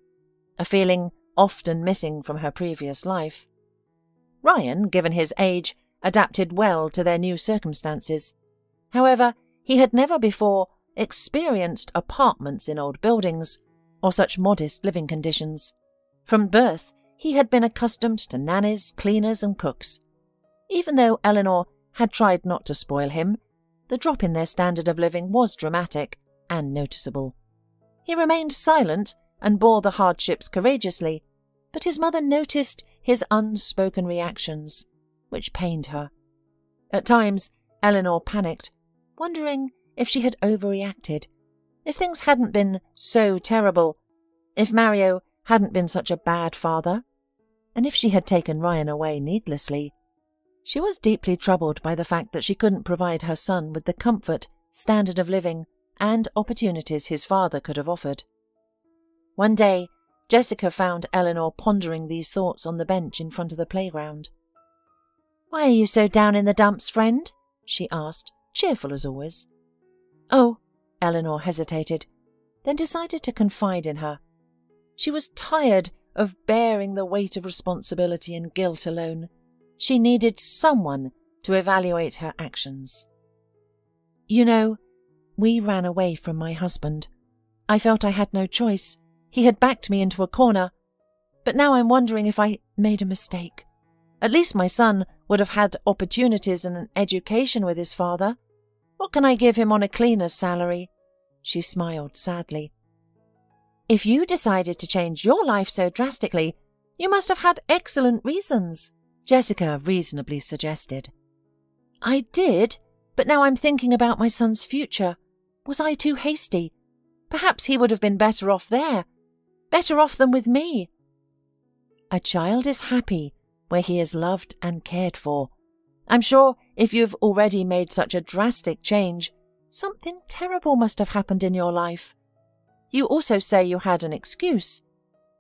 a feeling often missing from her previous life. Ryan, given his age, adapted well to their new circumstances. However, he had never before experienced apartments in old buildings or such modest living conditions. From birth, he had been accustomed to nannies, cleaners and cooks. Even though Eleanor had tried not to spoil him, the drop in their standard of living was dramatic and noticeable. He remained silent and bore the hardships courageously, but his mother noticed his unspoken reactions, which pained her. At times, Eleanor panicked, wondering if she had overreacted, if things hadn't been so terrible, if Mario hadn't been such a bad father, and if she had taken Ryan away needlessly. She was deeply troubled by the fact that she couldn't provide her son with the comfort, standard of living, and opportunities his father could have offered. One day, Jessica found Eleanor pondering these thoughts on the bench in front of the playground. "Why are you so down in the dumps, friend?" she asked, cheerful as always. "Oh," Eleanor hesitated, then decided to confide in her. She was tired of bearing the weight of responsibility and guilt alone. She needed someone to evaluate her actions. "You know, we ran away from my husband. I felt I had no choice. He had backed me into a corner. But now I'm wondering if I made a mistake. At least my son would have had opportunities and an education with his father. What can I give him on a cleaner's salary?" She smiled sadly. "If you decided to change your life so drastically, you must have had excellent reasons," Jessica reasonably suggested. "I did, but now I'm thinking about my son's future. Was I too hasty? Perhaps he would have been better off there, better off than with me." "A child is happy where he is loved and cared for. I'm sure if you've already made such a drastic change, something terrible must have happened in your life. You also say you had an excuse.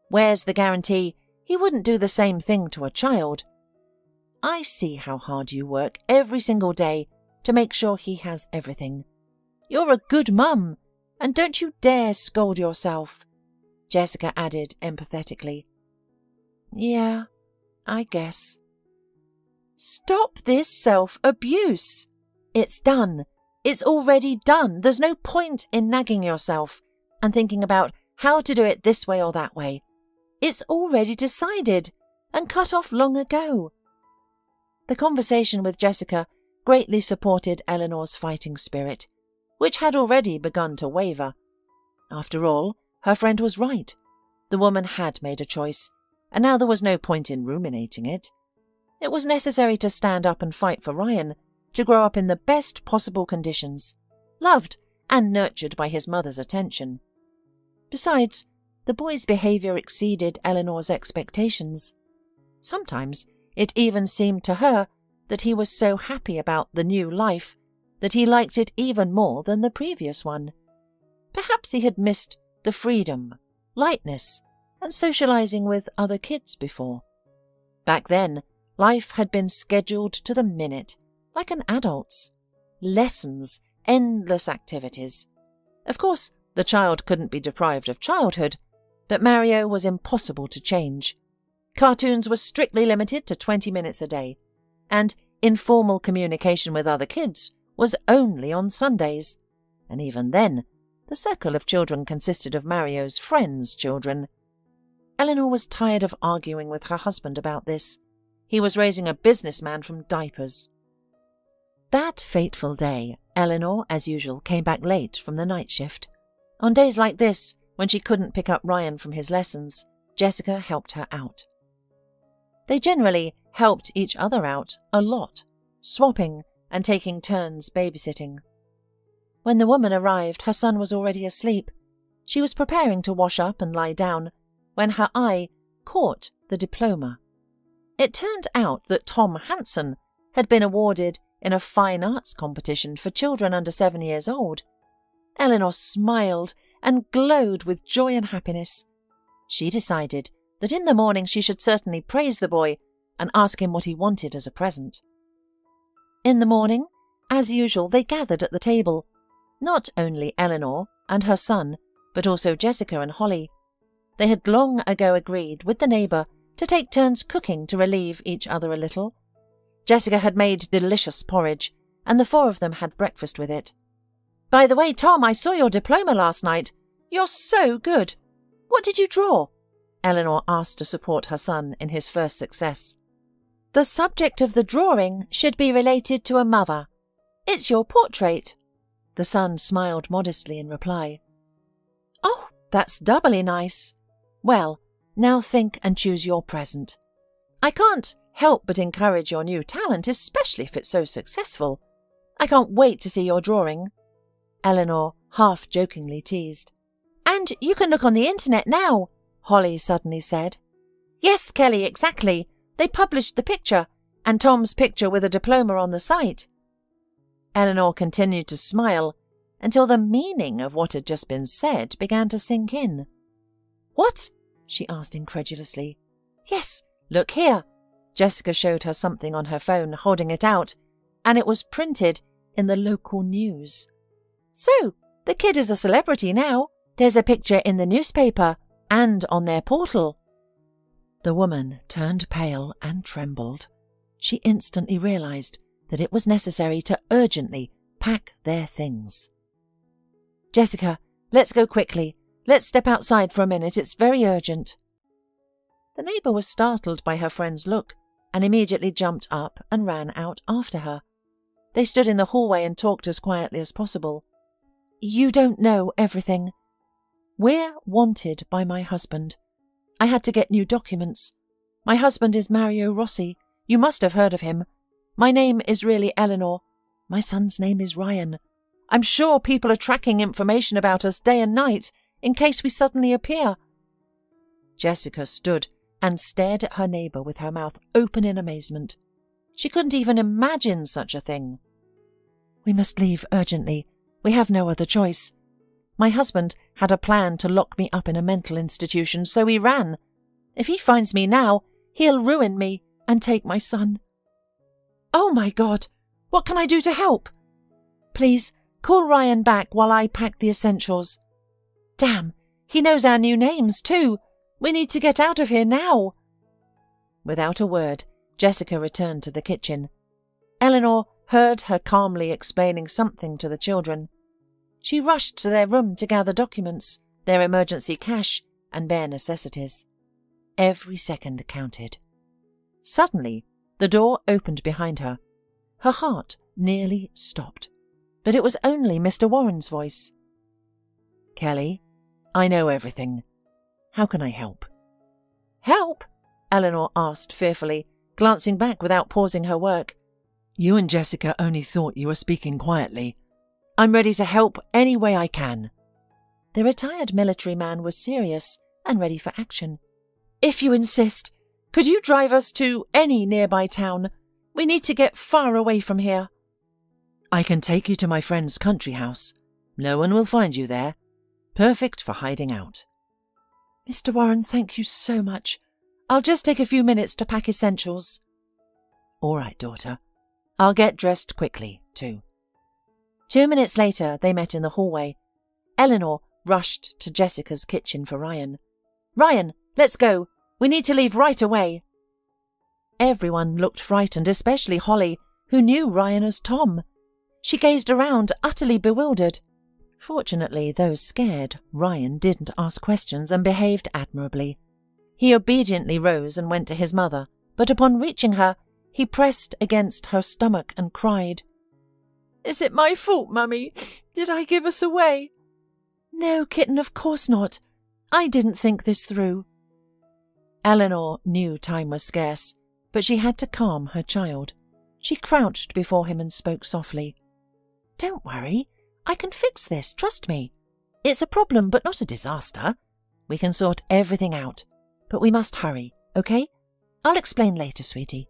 Where's the guarantee he wouldn't do the same thing to a child? I see how hard you work every single day to make sure he has everything. You're a good mum, and don't you dare scold yourself," Jessica added empathetically. "Yeah, I guess." "Stop this self-abuse. It's done. It's already done. There's no point in nagging yourself and thinking about how to do it this way or that way. It's already decided and cut off long ago." The conversation with Jessica greatly supported Eleanor's fighting spirit, which had already begun to waver. After all, her friend was right. The woman had made a choice, and now there was no point in ruminating it. It was necessary to stand up and fight for Ryan, to grow up in the best possible conditions, loved and nurtured by his mother's attention. Besides, the boy's behaviour exceeded Eleanor's expectations. Sometimes it even seemed to her that he was so happy about the new life that he liked it even more than the previous one. Perhaps he had missed the freedom, lightness, and socializing with other kids before. Back then, life had been scheduled to the minute, like an adult's. Lessons, endless activities. Of course, the child couldn't be deprived of childhood, but Mario was impossible to change. Cartoons were strictly limited to 20 minutes a day, and informal communication with other kids was only on Sundays, and even then, the circle of children consisted of Mario's friends' children. Eleanor was tired of arguing with her husband about this. He was raising a businessman from diapers. That fateful day, Eleanor, as usual, came back late from the night shift. On days like this, When she couldn't pick up Ryan from his lessons, Jessica helped her out. They generally helped each other out a lot, swapping and taking turns babysitting. When the woman arrived, her son was already asleep. She was preparing to wash up and lie down when her eye caught the diploma. It turned out that Tom Hanson had been awarded in a fine arts competition for children under 7 years old. Eleanor smiled and glowed with joy and happiness. She decided that in the morning she should certainly praise the boy and ask him what he wanted as a present. In the morning, as usual, they gathered at the table. Not only Eleanor and her son, but also Jessica and Holly. They had long ago agreed with the neighbour to take turns cooking to relieve each other a little. Jessica had made delicious porridge, and the 4 of them had breakfast with it. "By the way, Tom, I saw your diploma last night. You're so good. What did you draw?" Eleanor asked to support her son in his first success. "The subject of the drawing should be related to a mother. It's your portrait." The son smiled modestly in reply. "Oh, that's doubly nice. Well, now think and choose your present. I can't help but encourage your new talent, especially if it's so successful. I can't wait to see your drawing," Eleanor half-jokingly teased. "And you can look on the internet now," Holly suddenly said. "Yes, Kelly, exactly. They published the picture, and Tom's picture with a diploma on the site." Eleanor continued to smile until the meaning of what had just been said began to sink in. "What?" she asked incredulously. "Yes, look here." Jessica showed her something on her phone, holding it out, and it was printed in the local news. "So, the kid is a celebrity now. There's a picture in the newspaper and on their portal." The woman turned pale and trembled. She instantly realized that it was necessary to urgently pack their things. "Jessica, let's go quickly. Let's step outside for a minute. It's very urgent." The neighbour was startled by her friend's look and immediately jumped up and ran out after her. They stood in the hallway and talked as quietly as possible. "You don't know everything. We're wanted by my husband. I had to get new documents. My husband is Mario Rossi. You must have heard of him. My name is really Eleanor. My son's name is Ryan. I'm sure people are tracking information about us day and night in case we suddenly appear." Jessica stood and stared at her neighbour with her mouth open in amazement. She couldn't even imagine such a thing. "We must leave urgently. We have no other choice. My husband had a plan to lock me up in a mental institution, so he ran. If he finds me now, he'll ruin me and take my son." "Oh my God! What can I do to help?" "Please, call Ryan back while I pack the essentials." "Damn, he knows our new names too. We need to get out of here now." Without a word, Jessica returned to the kitchen. Eleanor heard her calmly explaining something to the children. She rushed to their room to gather documents, their emergency cash, and bare necessities. Every second counted. Suddenly, the door opened behind her. Her heart nearly stopped, but it was only Mr. Warren's voice. "Kelly, I know everything. How can I help?" "Help?" Eleanor asked fearfully, glancing back without pausing her work. "You and Jessica only thought you were speaking quietly. I'm ready to help any way I can." The retired military man was serious and ready for action. "If you insist, could you drive us to any nearby town? We need to get far away from here." "I can take you to my friend's country house. No one will find you there. Perfect for hiding out." "Mr. Warren, thank you so much. I'll just take a few minutes to pack essentials." "All right, daughter. I'll get dressed quickly, too." 2 minutes later, they met in the hallway. Eleanor rushed to Jessica's kitchen for Ryan. "Ryan, let's go. We need to leave right away." Everyone looked frightened, especially Holly, who knew Ryan as Tom. She gazed around, utterly bewildered. Fortunately, though scared, Ryan didn't ask questions and behaved admirably. He obediently rose and went to his mother, but upon reaching her, he pressed against her stomach and cried, "Is it my fault, Mummy? Did I give us away?" No, kitten, of course not. I didn't think this through. Eleanor knew time was scarce, but she had to calm her child. She crouched before him and spoke softly. Don't worry. I can fix this, trust me. It's a problem, but not a disaster. We can sort everything out, but we must hurry, okay? I'll explain later, sweetie.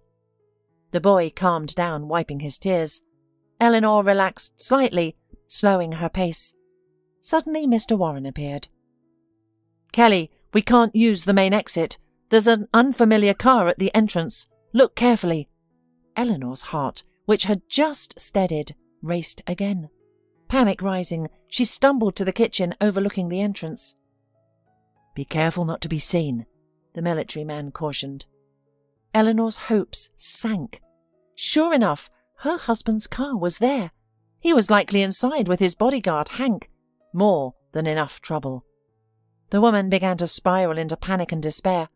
The boy calmed down, wiping his tears. Eleanor relaxed slightly, slowing her pace. Suddenly Mr. Warren appeared. Kelly, we can't use the main exit. There's an unfamiliar car at the entrance. Look carefully. Eleanor's heart, which had just steadied, raced again. Panic rising, she stumbled to the kitchen overlooking the entrance. Be careful not to be seen, the military man cautioned. Eleanor's hopes sank. Sure enough, her husband's car was there. He was likely inside with his bodyguard, Hank. More than enough trouble. The woman began to spiral into panic and despair.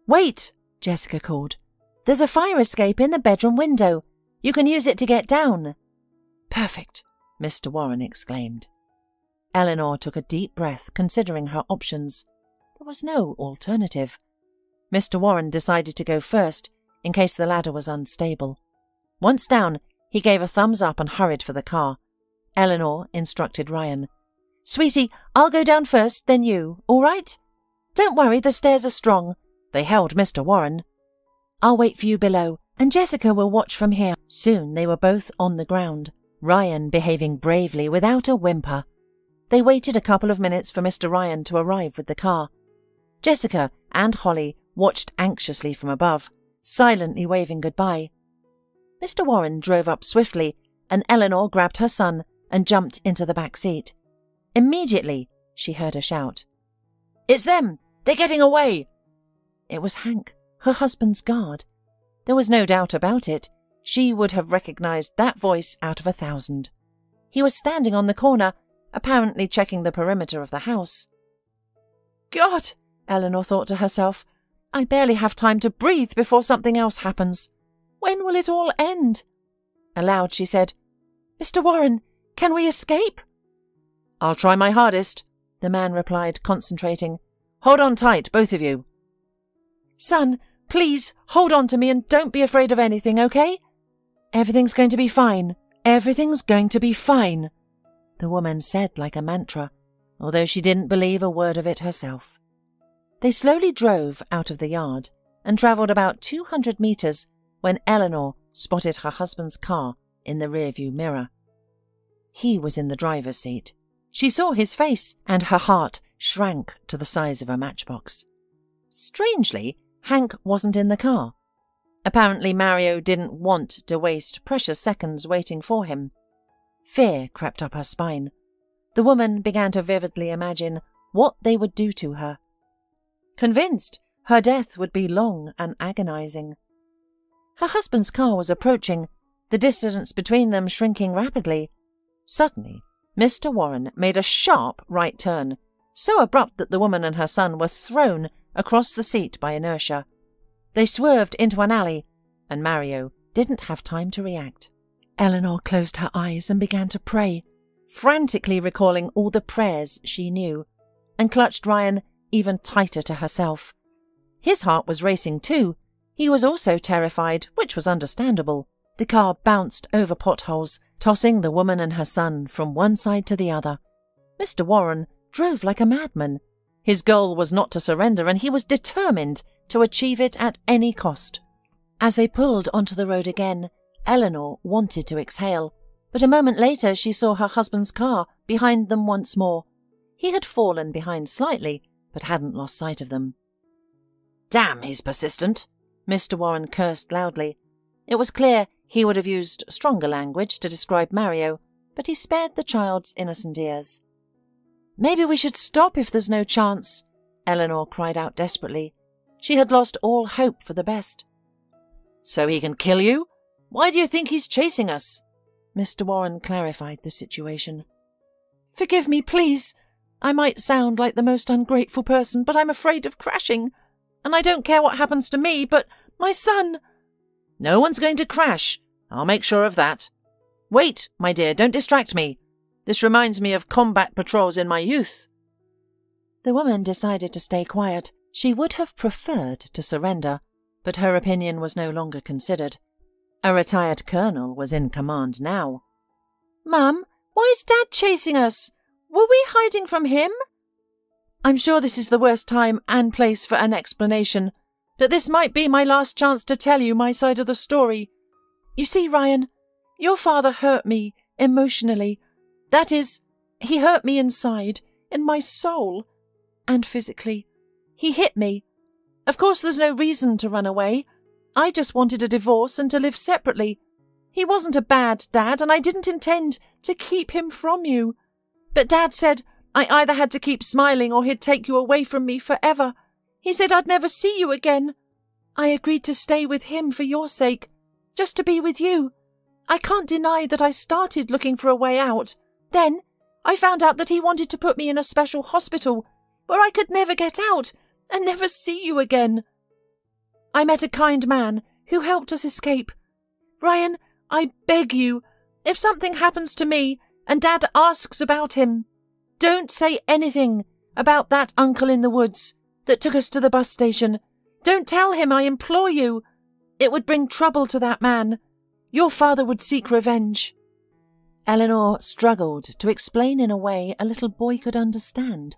Wait, Jessica called. There's a fire escape in the bedroom window. You can use it to get down. Perfect, Mr. Warren exclaimed. Eleanor took a deep breath, considering her options. There was no alternative. Mr. Warren decided to go first, in case the ladder was unstable. Once down, he gave a thumbs up and hurried for the car. Eleanor instructed Ryan. Sweetie, I'll go down first, then you, all right? Don't worry, the stairs are strong. They held Mr. Warren. I'll wait for you below, and Jessica will watch from here. Soon they were both on the ground, Ryan behaving bravely without a whimper. They waited a couple of minutes for Mr. Ryan to arrive with the car. Jessica and Holly watched anxiously from above, silently waving goodbye. Mr. Warren drove up swiftly, and Eleanor grabbed her son and jumped into the back seat. Immediately, she heard a shout. It's them! They're getting away! It was Hank, her husband's guard. There was no doubt about it. She would have recognized that voice out of 1,000. He was standing on the corner, apparently checking the perimeter of the house. God, Eleanor thought to herself, I barely have time to breathe before something else happens. When will it all end? Aloud she said, Mr. Warren, can we escape? I'll try my hardest, the man replied, concentrating. Hold on tight, both of you. Son, please hold on to me and don't be afraid of anything, okay? Everything's going to be fine. Everything's going to be fine, the woman said like a mantra, although she didn't believe a word of it herself. They slowly drove out of the yard and travelled about 200 metres when Eleanor spotted her husband's car in the rearview mirror. He was in the driver's seat. She saw his face, and her heart shrank to the size of a matchbox. Strangely, Hank wasn't in the car. Apparently Mario didn't want to waste precious seconds waiting for him. Fear crept up her spine. The woman began to vividly imagine what they would do to her. Convinced her death would be long and agonizing. Her husband's car was approaching, the distance between them shrinking rapidly. Suddenly, Mr. Warren made a sharp right turn, so abrupt that the woman and her son were thrown across the seat by inertia. They swerved into an alley, and Mario didn't have time to react. Eleanor closed her eyes and began to pray, frantically recalling all the prayers she knew, and clutched Ryan even tighter to herself. His heart was racing too. He was also terrified, which was understandable. The car bounced over potholes, tossing the woman and her son from one side to the other. Mr. Warren drove like a madman. His goal was not to surrender, and he was determined to achieve it at any cost. As they pulled onto the road again, Eleanor wanted to exhale, but a moment later she saw her husband's car behind them once more. He had fallen behind slightly, but hadn't lost sight of them. Damn, he's persistent, Mr. Warren cursed loudly. It was clear he would have used stronger language to describe Mario, but he spared the child's innocent ears. Maybe we should stop if there's no chance, Eleanor cried out desperately. She had lost all hope for the best. So he can kill you? Why do you think he's chasing us? Mr. Warren clarified the situation. Forgive me, please. I might sound like the most ungrateful person, but I'm afraid of crashing. And I don't care what happens to me, but my son... No one's going to crash. I'll make sure of that. Wait, my dear, don't distract me. This reminds me of combat patrols in my youth." The woman decided to stay quiet. She would have preferred to surrender, but her opinion was no longer considered. A retired colonel was in command now. "Mum, why is Dad chasing us? Were we hiding from him?" "I'm sure this is the worst time and place for an explanation, but this might be my last chance to tell you my side of the story. You see, Ryan, your father hurt me emotionally. That is, he hurt me inside, in my soul, and physically. He hit me. Of course, there's no reason to run away. I just wanted a divorce and to live separately. He wasn't a bad dad, and I didn't intend to keep him from you. But Dad said I either had to keep smiling or he'd take you away from me forever. He said I'd never see you again. I agreed to stay with him for your sake, just to be with you. I can't deny that I started looking for a way out. Then I found out that he wanted to put me in a special hospital where I could never get out and never see you again. I met a kind man who helped us escape. Ryan, I beg you, if something happens to me and Dad asks about him, don't say anything about that uncle in the woods that took us to the bus station. Don't tell him, I implore you. It would bring trouble to that man. Your father would seek revenge." Eleanor struggled to explain in a way a little boy could understand.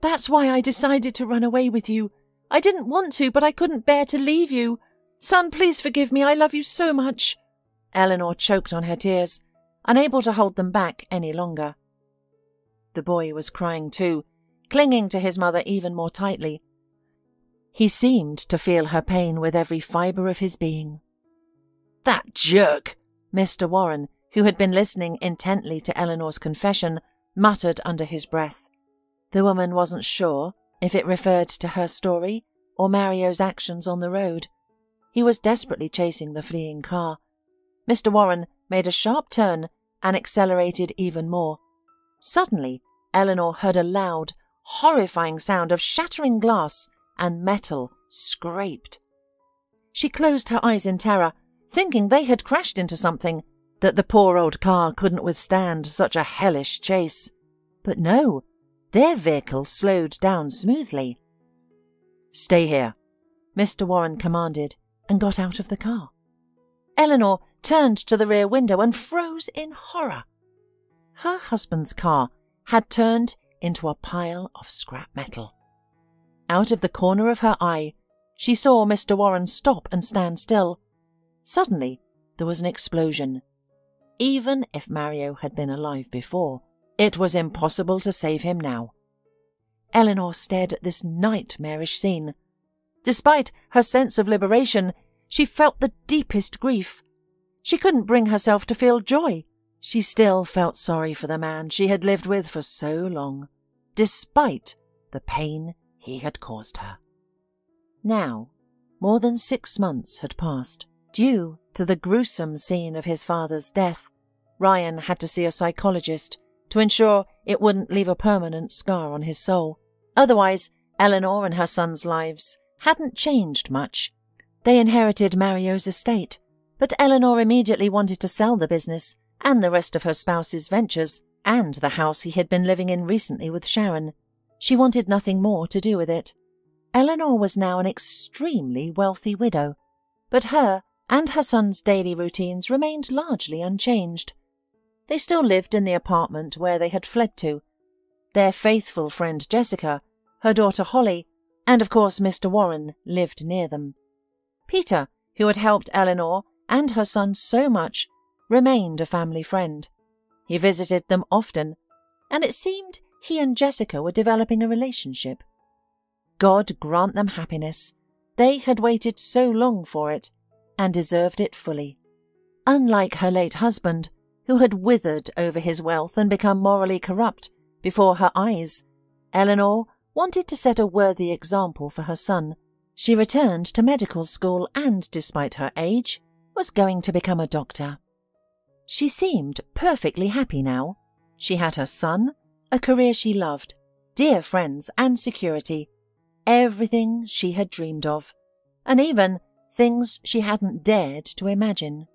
"That's why I decided to run away with you. I didn't want to, but I couldn't bear to leave you. Son, please forgive me. I love you so much." Eleanor choked on her tears, unable to hold them back any longer. The boy was crying too, clinging to his mother even more tightly. He seemed to feel her pain with every fibre of his being. "That jerk!" Mr. Warren, who had been listening intently to Eleanor's confession, muttered under his breath. The woman wasn't sure if it referred to her story or Mario's actions on the road. He was desperately chasing the fleeing car. Mr. Warren made a sharp turn and accelerated even more. Suddenly, Eleanor heard a loud, horrifying sound of shattering glass and metal scraped. She closed her eyes in terror, thinking they had crashed into something, that the poor old car couldn't withstand such a hellish chase. But no, their vehicle slowed down smoothly. "Stay here," Mr. Warren commanded, and got out of the car. Eleanor turned to the rear window and froze in horror. Her husband's car had turned into a pile of scrap metal. Out of the corner of her eye, she saw Mr. Warren stop and stand still. Suddenly, there was an explosion. Even if Mario had been alive before, it was impossible to save him now. Eleanor stared at this nightmarish scene. Despite her sense of liberation, she felt the deepest grief. She couldn't bring herself to feel joy. She still felt sorry for the man she had lived with for so long, despite the pain he had caused her. Now, more than 6 months had passed. Due to the gruesome scene of his father's death, Ryan had to see a psychologist to ensure it wouldn't leave a permanent scar on his soul. Otherwise, Eleanor and her son's lives hadn't changed much. They inherited Mario's estate, but Eleanor immediately wanted to sell the business and the rest of her spouse's ventures and the house he had been living in recently with Sharon. She wanted nothing more to do with it. Eleanor was now an extremely wealthy widow, but her and her son's daily routines remained largely unchanged. They still lived in the apartment where they had fled to. Their faithful friend Jessica, her daughter Holly, and of course Mr. Warren lived near them. Peter, who had helped Eleanor and her son so much, remained a family friend. He visited them often, and it seemed he and Jessica were developing a relationship. God grant them happiness. They had waited so long for it, and deserved it fully. Unlike her late husband, who had withered over his wealth and become morally corrupt before her eyes, Eleanor wanted to set a worthy example for her son. She returned to medical school and, despite her age, was going to become a doctor. She seemed perfectly happy now. She had her son, a career she loved, dear friends and security, everything she had dreamed of, and even things she hadn't dared to imagine.